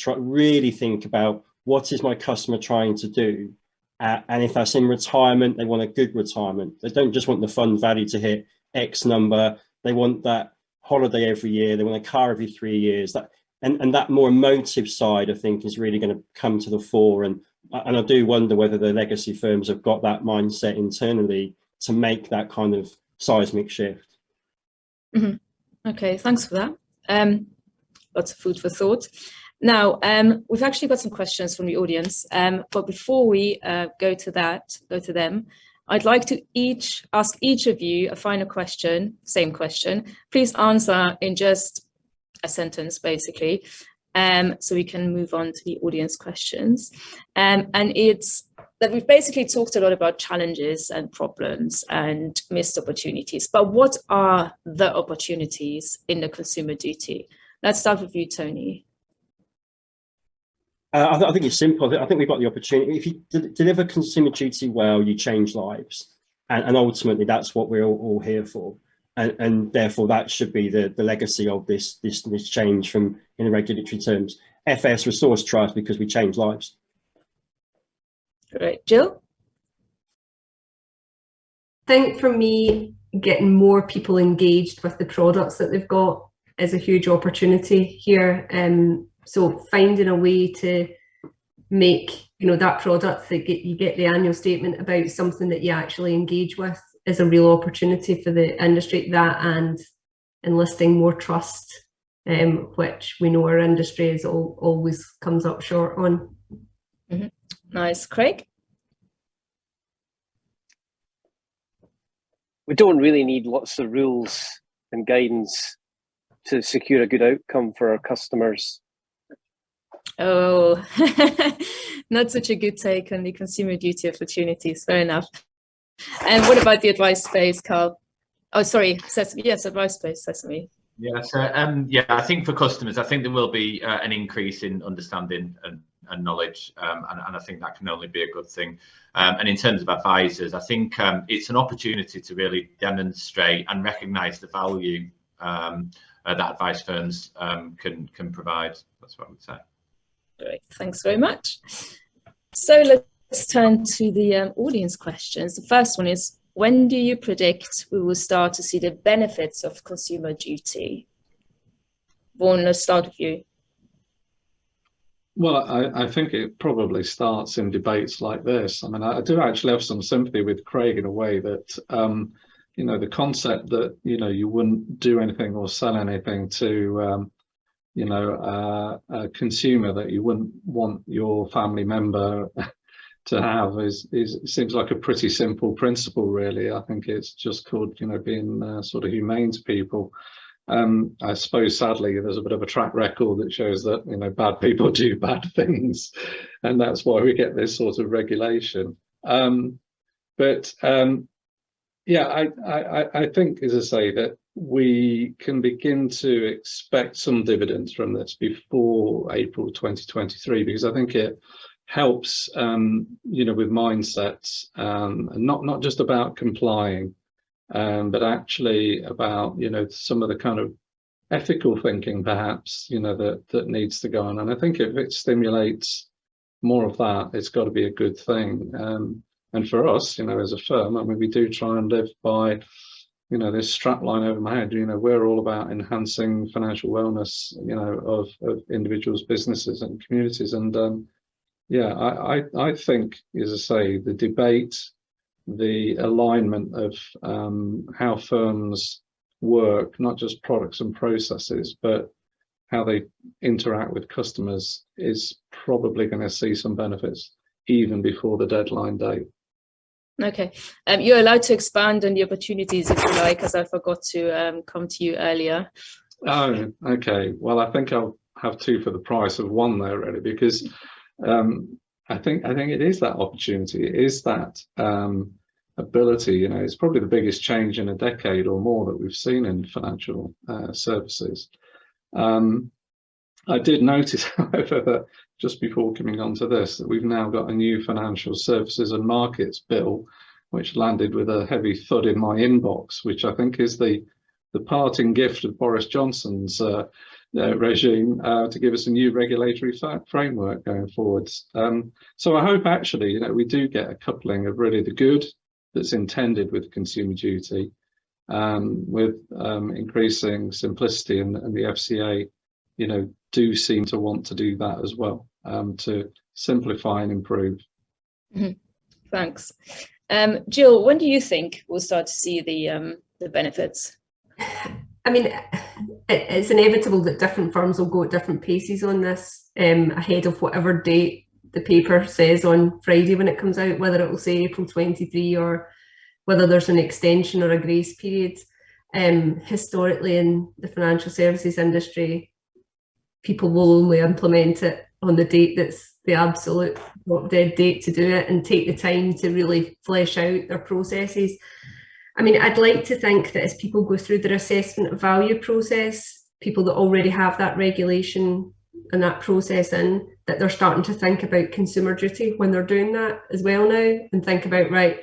think about what is my customer trying to do. And if that's in retirement, they want a good retirement. They don't just want the fund value to hit X number. They want that holiday every year. They want a car every 3 years. And that more emotive side, I think, is really going to come to the fore. And I do wonder whether the legacy firms have got that mindset internally to make that kind of seismic shift. Mm-hmm. Okay, thanks for that. Lots of food for thought. Now, we've actually got some questions from the audience, but before we go to them, I'd like to ask each of you a final question, same question. Please answer in just a sentence, basically, so we can move on to the audience questions. And it's that we've basically talked a lot about challenges and problems and missed opportunities, but what are the opportunities in the consumer duty? Let's start with you, Tony. I think it's simple. I think we've got the opportunity. If you deliver consumer duty well, you change lives, and ultimately that's what we're all here for. And therefore that should be the legacy of this change from, in the regulatory terms. FS restores trust because we change lives. Great. Jill? I think for me, getting more people engaged with the products that they've got is a huge opportunity here. So finding a way to make, you know, that product that you get the annual statement about something that you actually engage with is a real opportunity for the industry. That and enlisting more trust, which we know our industry is always comes up short on. Mm-hmm. Nice. Craig? We don't really need lots of rules and guidance to secure a good outcome for our customers. Oh, not such a good take on the consumer duty opportunities. Fair enough. And what about the advice space, Carl? Oh, sorry. Yes, advice space, Sesame. Yeah, so I think for customers, I think there will be an increase in understanding and knowledge, and I think that can only be a good thing. And in terms of advisors, I think it's an opportunity to really demonstrate and recognise the value that advice firms can provide. That's what I would say. Great, thanks very much. So let's turn to the audience questions. The first one is, when do you predict we will start to see the benefits of consumer duty? Vaughan, let's start with you. Well, I think it probably starts in debates like this. I mean, I do actually have some sympathy with Craig in a way that, you know, the concept that, you know, you wouldn't do anything or sell anything to, you know, a consumer that you wouldn't want your family member to have seems like a pretty simple principle, really. I think it's just called, you know, being sort of humane to people. I suppose, sadly, there's a bit of a track record that shows that, you know, bad people do bad things, and that's why we get this sort of regulation. Yeah, I think, as I say, that we can begin to expect some dividends from this before April 2023, because I think it helps, you know, with mindsets, and not just about complying, but actually about, you know, some of the kind of ethical thinking, perhaps, you know, that needs to go on. And I think if it stimulates more of that, it's got to be a good thing. And for us, you know, as a firm, I mean, we do try and live by, you know, this strap line over my head. You know, we're all about enhancing financial wellness, you know, of individuals, businesses and communities. And yeah, I think, as I say, the debate, the alignment of how firms work, not just products and processes, but how they interact with customers, is probably going to see some benefits even before the deadline date. Okay, you're allowed to expand on the opportunities if you like, as I forgot to come to you earlier. Oh, okay. Well, I think I'll have two for the price of one there, really, because I think it is that opportunity. It is that ability. You know, it's probably the biggest change in a decade or more that we've seen in financial services. I did notice, however, that just before coming on to this, that we've now got a new financial services and markets bill, which landed with a heavy thud in my inbox, which I think is the parting gift of Boris Johnson's regime to give us a new regulatory framework going forwards. So I hope, actually, you know, we do get a coupling of really the good that's intended with consumer duty, with increasing simplicity, and the FCA, you know, do seem to want to do that as well, to simplify and improve. Mm-hmm. Thanks. Jill, when do you think we'll start to see the benefits? I mean, it's inevitable that different firms will go at different paces on this, ahead of whatever date the paper says on Friday when it comes out, whether it will say April 23 or whether there's an extension or a grace period. Historically, in the financial services industry, people will only implement it on the date that's the absolute dead date to do it, and take the time to really flesh out their processes. I mean, I'd like to think that as people go through their assessment of value process, people that already have that regulation and that process in, that they're starting to think about consumer duty when they're doing that as well now, and think about, right,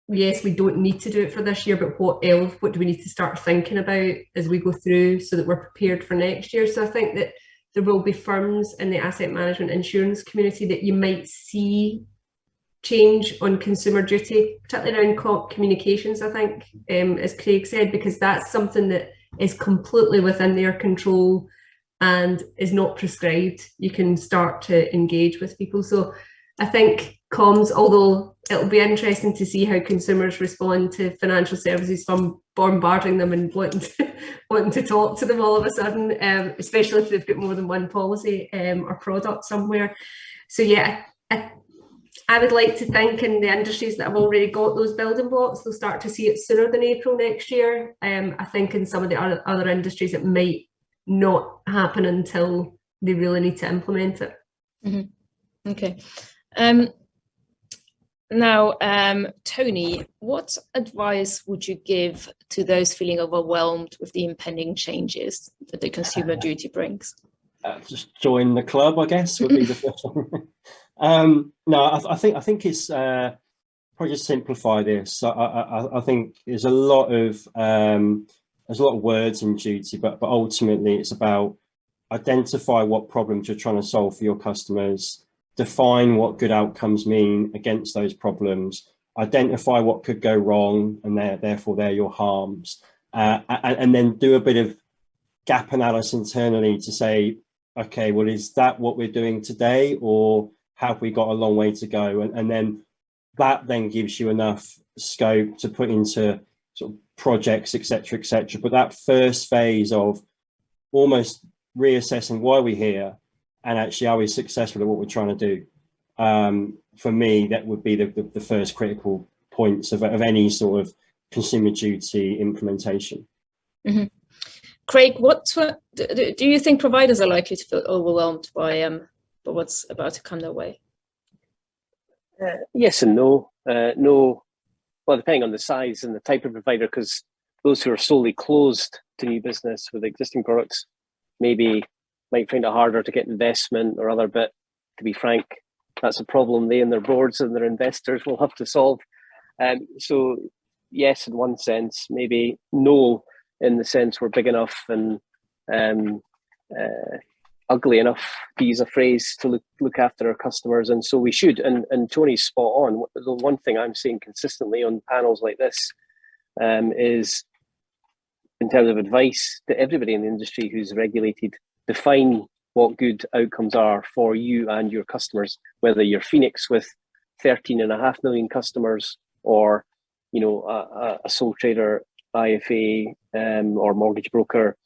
yes, we don't need to do it for this year, but what else, what do we need to start thinking about as we go through so that we're prepared for next year? So I think that there will be firms in the asset management insurance community that you might see change on consumer duty, particularly around communications, I think, as Craig said, because that's something that is completely within their control and is not prescribed. You can start to engage with people. So I think comms, although it'll be interesting to see how consumers respond to financial services from bombarding them and wanting to talk to them all of a sudden, especially if they've got more than one policy or product somewhere. So yeah, I would like to think in the industries that have already got those building blocks, they'll start to see it sooner than April next year. I think in some of the other industries, it might not happen until they really need to implement it. Mm-hmm. Okay. Now, Tony, what advice would you give to those feeling overwhelmed with the impending changes that the consumer duty brings? Just join the club, I guess, would be the first one. No, I think it's probably just simplify this. I think there's a lot of words in duty, but ultimately it's about identify what problems you're trying to solve for your customers, define what good outcomes mean against those problems, identify what could go wrong, and therefore they're your harms, and then do a bit of gap analysis internally to say, okay, well, is that what we're doing today, or have we got a long way to go? And then that then gives you enough scope to put into sort of projects, etc., etc. But that first phase of almost reassessing why we're here and actually are we successful at what we're trying to do, for me, that would be the first critical points of any sort of consumer duty implementation. Mm-hmm. Craig, do you think providers are likely to feel overwhelmed by what's about to come their way? Yes and no. No, well, depending on the size and the type of provider, because those who are solely closed to new business with existing products maybe might find it harder to get investment or other, but to be frank, that's a problem they and their boards and their investors will have to solve. So yes, in one sense, maybe no, in the sense we're big enough and ugly enough, to use a phrase, to look after our customers, and so we should. And Tony's spot on. The one thing I'm seeing consistently on panels like this is, in terms of advice to everybody in the industry who's regulated, define what good outcomes are for you and your customers, whether you're Phoenix with 13.5 million customers, or a sole trader, IFA, or mortgage broker,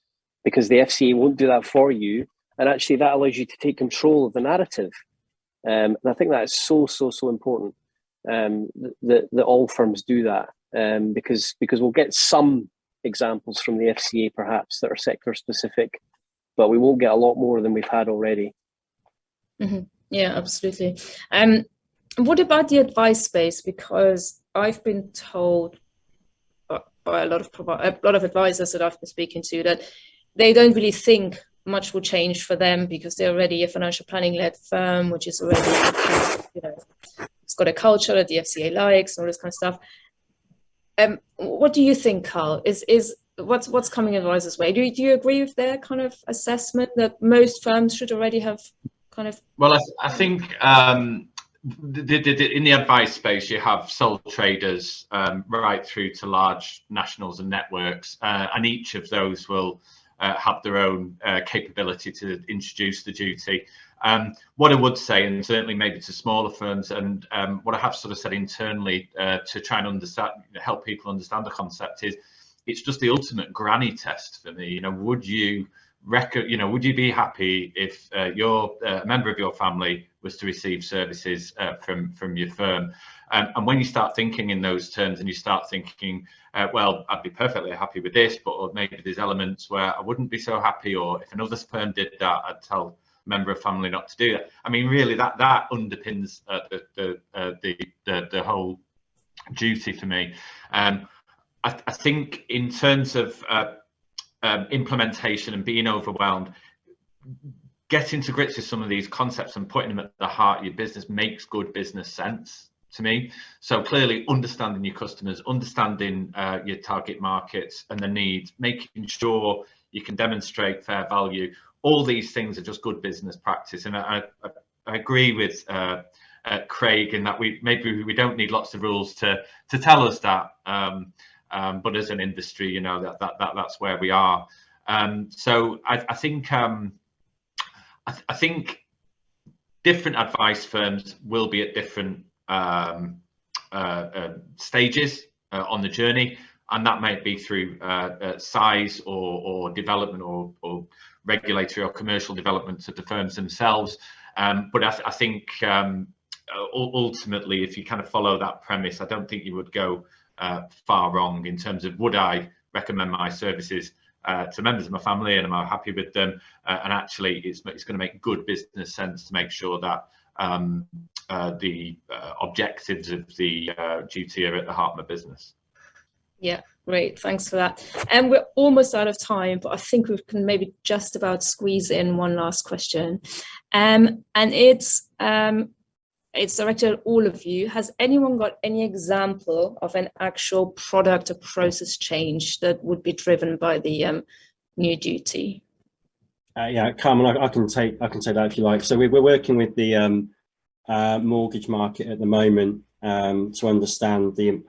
because the FCA won't do that for you. And actually that allows you to take control of the narrative. And I think that is so important, that all firms do that, because we'll get some examples from the FCA perhaps that are sector specific, but we won't get a lot more than we've had already. Mm-hmm. Yeah, absolutely. What about the advice space? Because I've been told by a lot of advisors that I've been speaking to that they don't really think much will change for them because they're already a financial planning led firm, which is already, it's got a culture that the FCA likes and all this kind of stuff. What do you think, Carl? Is what's coming advisors' way? Do you agree with their kind of assessment that most firms should already have kind of? Well, I think in the advice space, you have sole traders right through to large nationals and networks, and each of those will have their own capability to introduce the duty. What I would say, and certainly maybe to smaller firms, and what I have sort of said internally to try and help people understand the concept, is it's just the ultimate granny test for me. Would you be happy if a member of your family was to receive services from your firm? And when you start thinking in those terms, and you start thinking, well, I'd be perfectly happy with this, but maybe there's elements where I wouldn't be so happy, or if another firm did that, I'd tell a member of family not to do that. I mean, really, that underpins the whole duty for me. I think in terms of implementation and being overwhelmed, getting to grips with some of these concepts and putting them at the heart of your business makes good business sense to me. So clearly understanding your customers, understanding your target markets and the needs, making sure you can demonstrate fair value, all these things are just good business practice. And I agree with Craig, in that maybe we don't need lots of rules to tell us that, but as an industry, you know, that's where we are. So I think different advice firms will be at different stages on the journey, and that might be through size or development or regulatory or commercial development of the firms themselves. But I think ultimately, if you kind of follow that premise, I don't think you would go far wrong in terms of, would I recommend my services to members of my family, and am I happy with them? And actually, it's going to make good business sense to make sure that the objectives of the duty are at the heart of my business. Yeah, great. Thanks for that. And we're almost out of time, but I think we can maybe just about squeeze in one last question. And it's directed at all of you. Has anyone got any example of an actual product or process change that would be driven by the new duty? Yeah, Carmen, I can take that if you like. So we're working with the mortgage market at the moment to understand the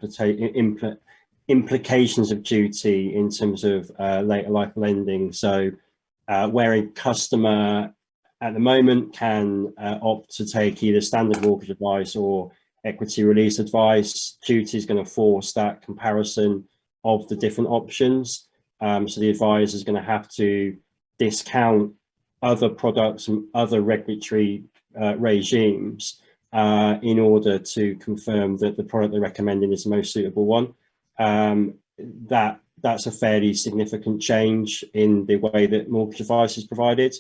implications of duty in terms of later life lending. So where a customer at the moment can opt to take either standard mortgage advice or equity release advice, duty is going to force that comparison of the different options. So the advisor is going to have to discount other products and other regulatory regimes in order to confirm that the product they're recommending is the most suitable one. That's a fairly significant change in the way that mortgage advice is provided.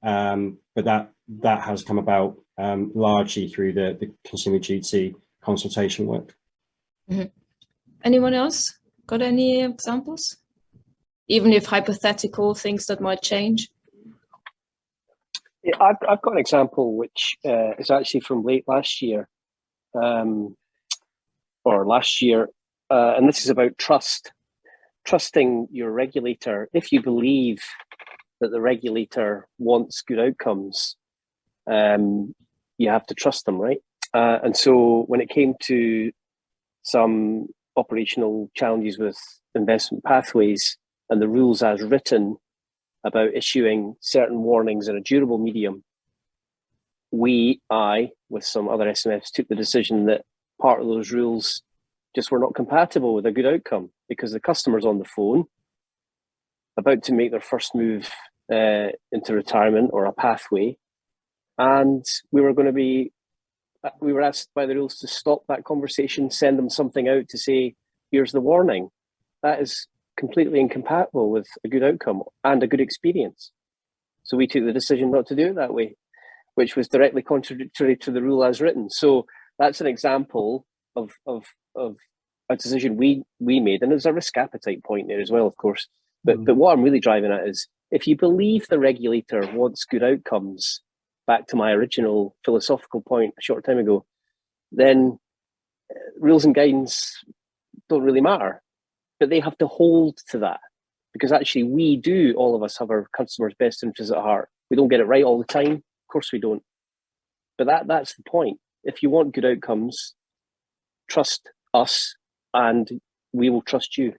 But that has come about largely through the consumer duty consultation work. Mm-hmm. Anyone else got any examples? Even if hypothetical things that might change? Yeah, I've got an example which is actually from late last year, and this is about trusting your regulator. If you believe that the regulator wants good outcomes, you have to trust them, right? And so when it came to some operational challenges with investment pathways and the rules as written about issuing certain warnings in a durable medium, I, with some other SMFs, took the decision that part of those rules just were not compatible with a good outcome, because the customer's on the phone, about to make their first move into retirement or a pathway, and we were asked by the rules to stop that conversation, send them something out to say, here's the warning. That is completely incompatible with a good outcome and a good experience. So we took the decision not to do it that way, which was directly contradictory to the rule as written. So that's an example of a decision we made, and there's a risk appetite point there as well, of course. But what I'm really driving at is, if you believe the regulator wants good outcomes, back to my original philosophical point a short time ago, then rules and guidance don't really matter. But they have to hold to that, because actually all of us have our customers' best interests at heart. We don't get it right all the time. Of course we don't. But that's the point. If you want good outcomes, trust us and we will trust you.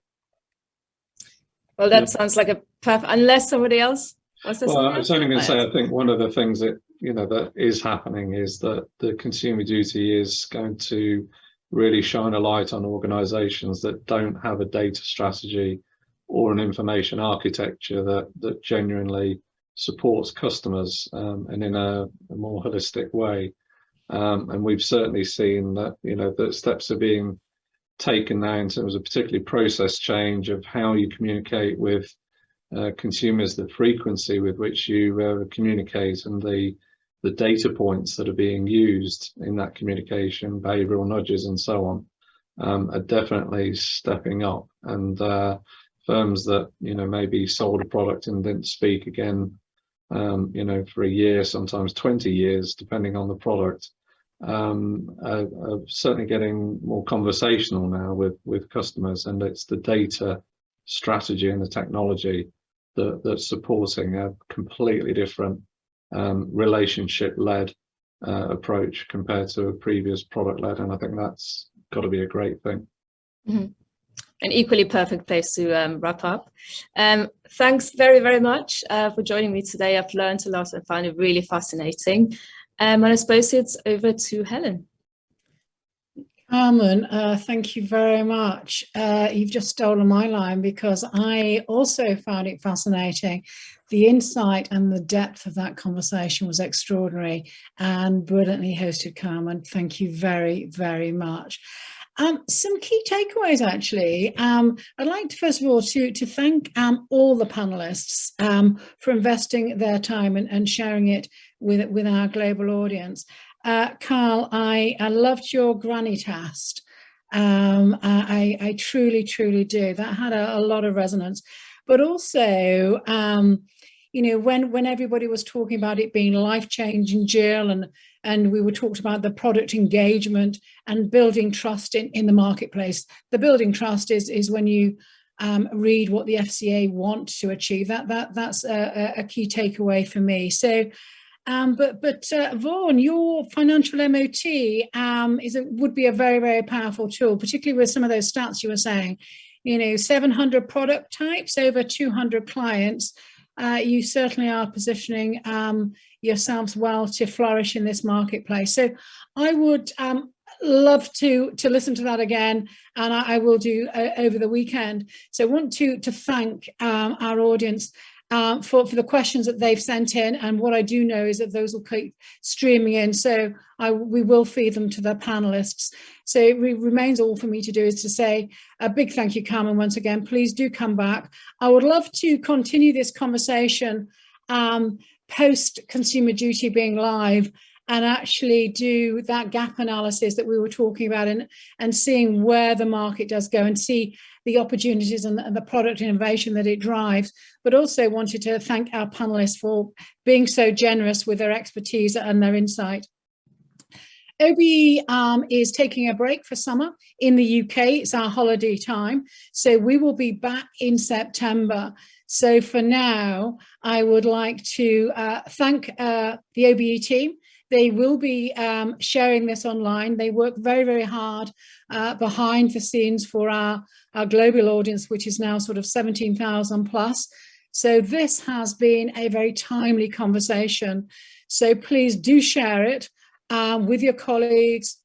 Well, that sounds like a perfect, unless somebody else wants to say. Well, I was only going to say, I think one of the things that, that is happening is that the consumer duty is going to really shine a light on organizations that don't have a data strategy or an information architecture that genuinely supports customers and in a more holistic way. And we've certainly seen that, that steps are being taken now in terms of particularly process change of how you communicate with consumers, the frequency with which you communicate, and the data points that are being used in that communication, behavioral nudges and so on, are definitely stepping up. And firms that, maybe sold a product and didn't speak again, for a year, sometimes 20 years, depending on the product, are certainly getting more conversational now with customers. And it's the data strategy and the technology that's supporting a completely different relationship-led approach compared to a previous product-led, and I think that's got to be a great thing. Mm-hmm. An equally perfect place to wrap up. Thanks very, very much for joining me today. I've learned a lot and found it really fascinating. And I suppose it's over to Helen. Carmen, thank you very much. You've just stolen my line, because I also found it fascinating. The insight and the depth of that conversation was extraordinary and brilliantly hosted, Carmen. Thank you very, very much. Some key takeaways, actually. I'd like to, first of all, to thank all the panelists for investing their time and sharing it with our global audience. Carl, I loved your granny test. I truly, truly do. That had a lot of resonance. But also, you know, when everybody was talking about it being life-changing, Jill, and we were talking about the product engagement and building trust in the marketplace. The building trust is when you read what the FCA want to achieve. That's a key takeaway for me. So, but Vaughan, your financial MOT would be a very, very powerful tool, particularly with some of those stats you were saying. You know, 700 product types, over 200 clients. You certainly are positioning yourselves well to flourish in this marketplace. So I would love to listen to that again, and I will do over the weekend. So I want to thank our audience for the questions that they've sent in, and what I do know is that those will keep streaming in, so we will feed them to the panelists. So it remains all for me to do is to say a big thank you, Carmen, once again. Please do come back. I would love to continue this conversation post Consumer Duty being live, and actually do that gap analysis that we were talking about, and seeing where the market does go, and see the opportunities and the product innovation that it drives. But also wanted to thank our panelists for being so generous with their expertise and their insight. OBE is taking a break for summer in the UK. It's our holiday time. So we will be back in September. So for now, I would like to thank the OBE team. They will be sharing this online. They work very, very hard behind the scenes for our global audience, which is now sort of 17,000 plus. So this has been a very timely conversation. So please do share it with your colleagues,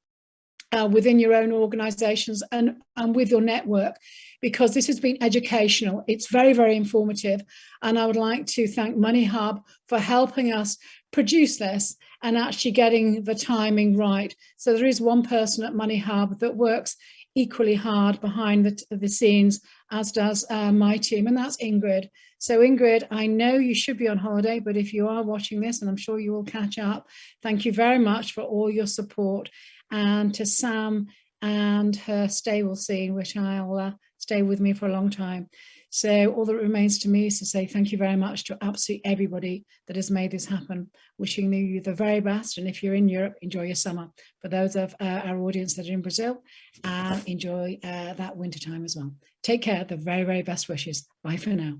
within your own organizations, and with your network, because this has been educational. It's very, very informative. And I would like to thank Moneyhub for helping us produce this and actually getting the timing right. So there is one person at Moneyhub that works equally hard behind the scenes, as does my team, and that's Ingrid. So Ingrid, I know you should be on holiday, but if you are watching this, and I'm sure you will catch up, thank you very much for all your support. And to Sam and her stable scene, which I'll stay with me for a long time. So all that remains to me is to say thank you very much to absolutely everybody that has made this happen. Wishing you the very best. And if you're in Europe, enjoy your summer. For those of our audience that are in Brazil, enjoy that winter time as well. Take care. The very, very best wishes. Bye for now.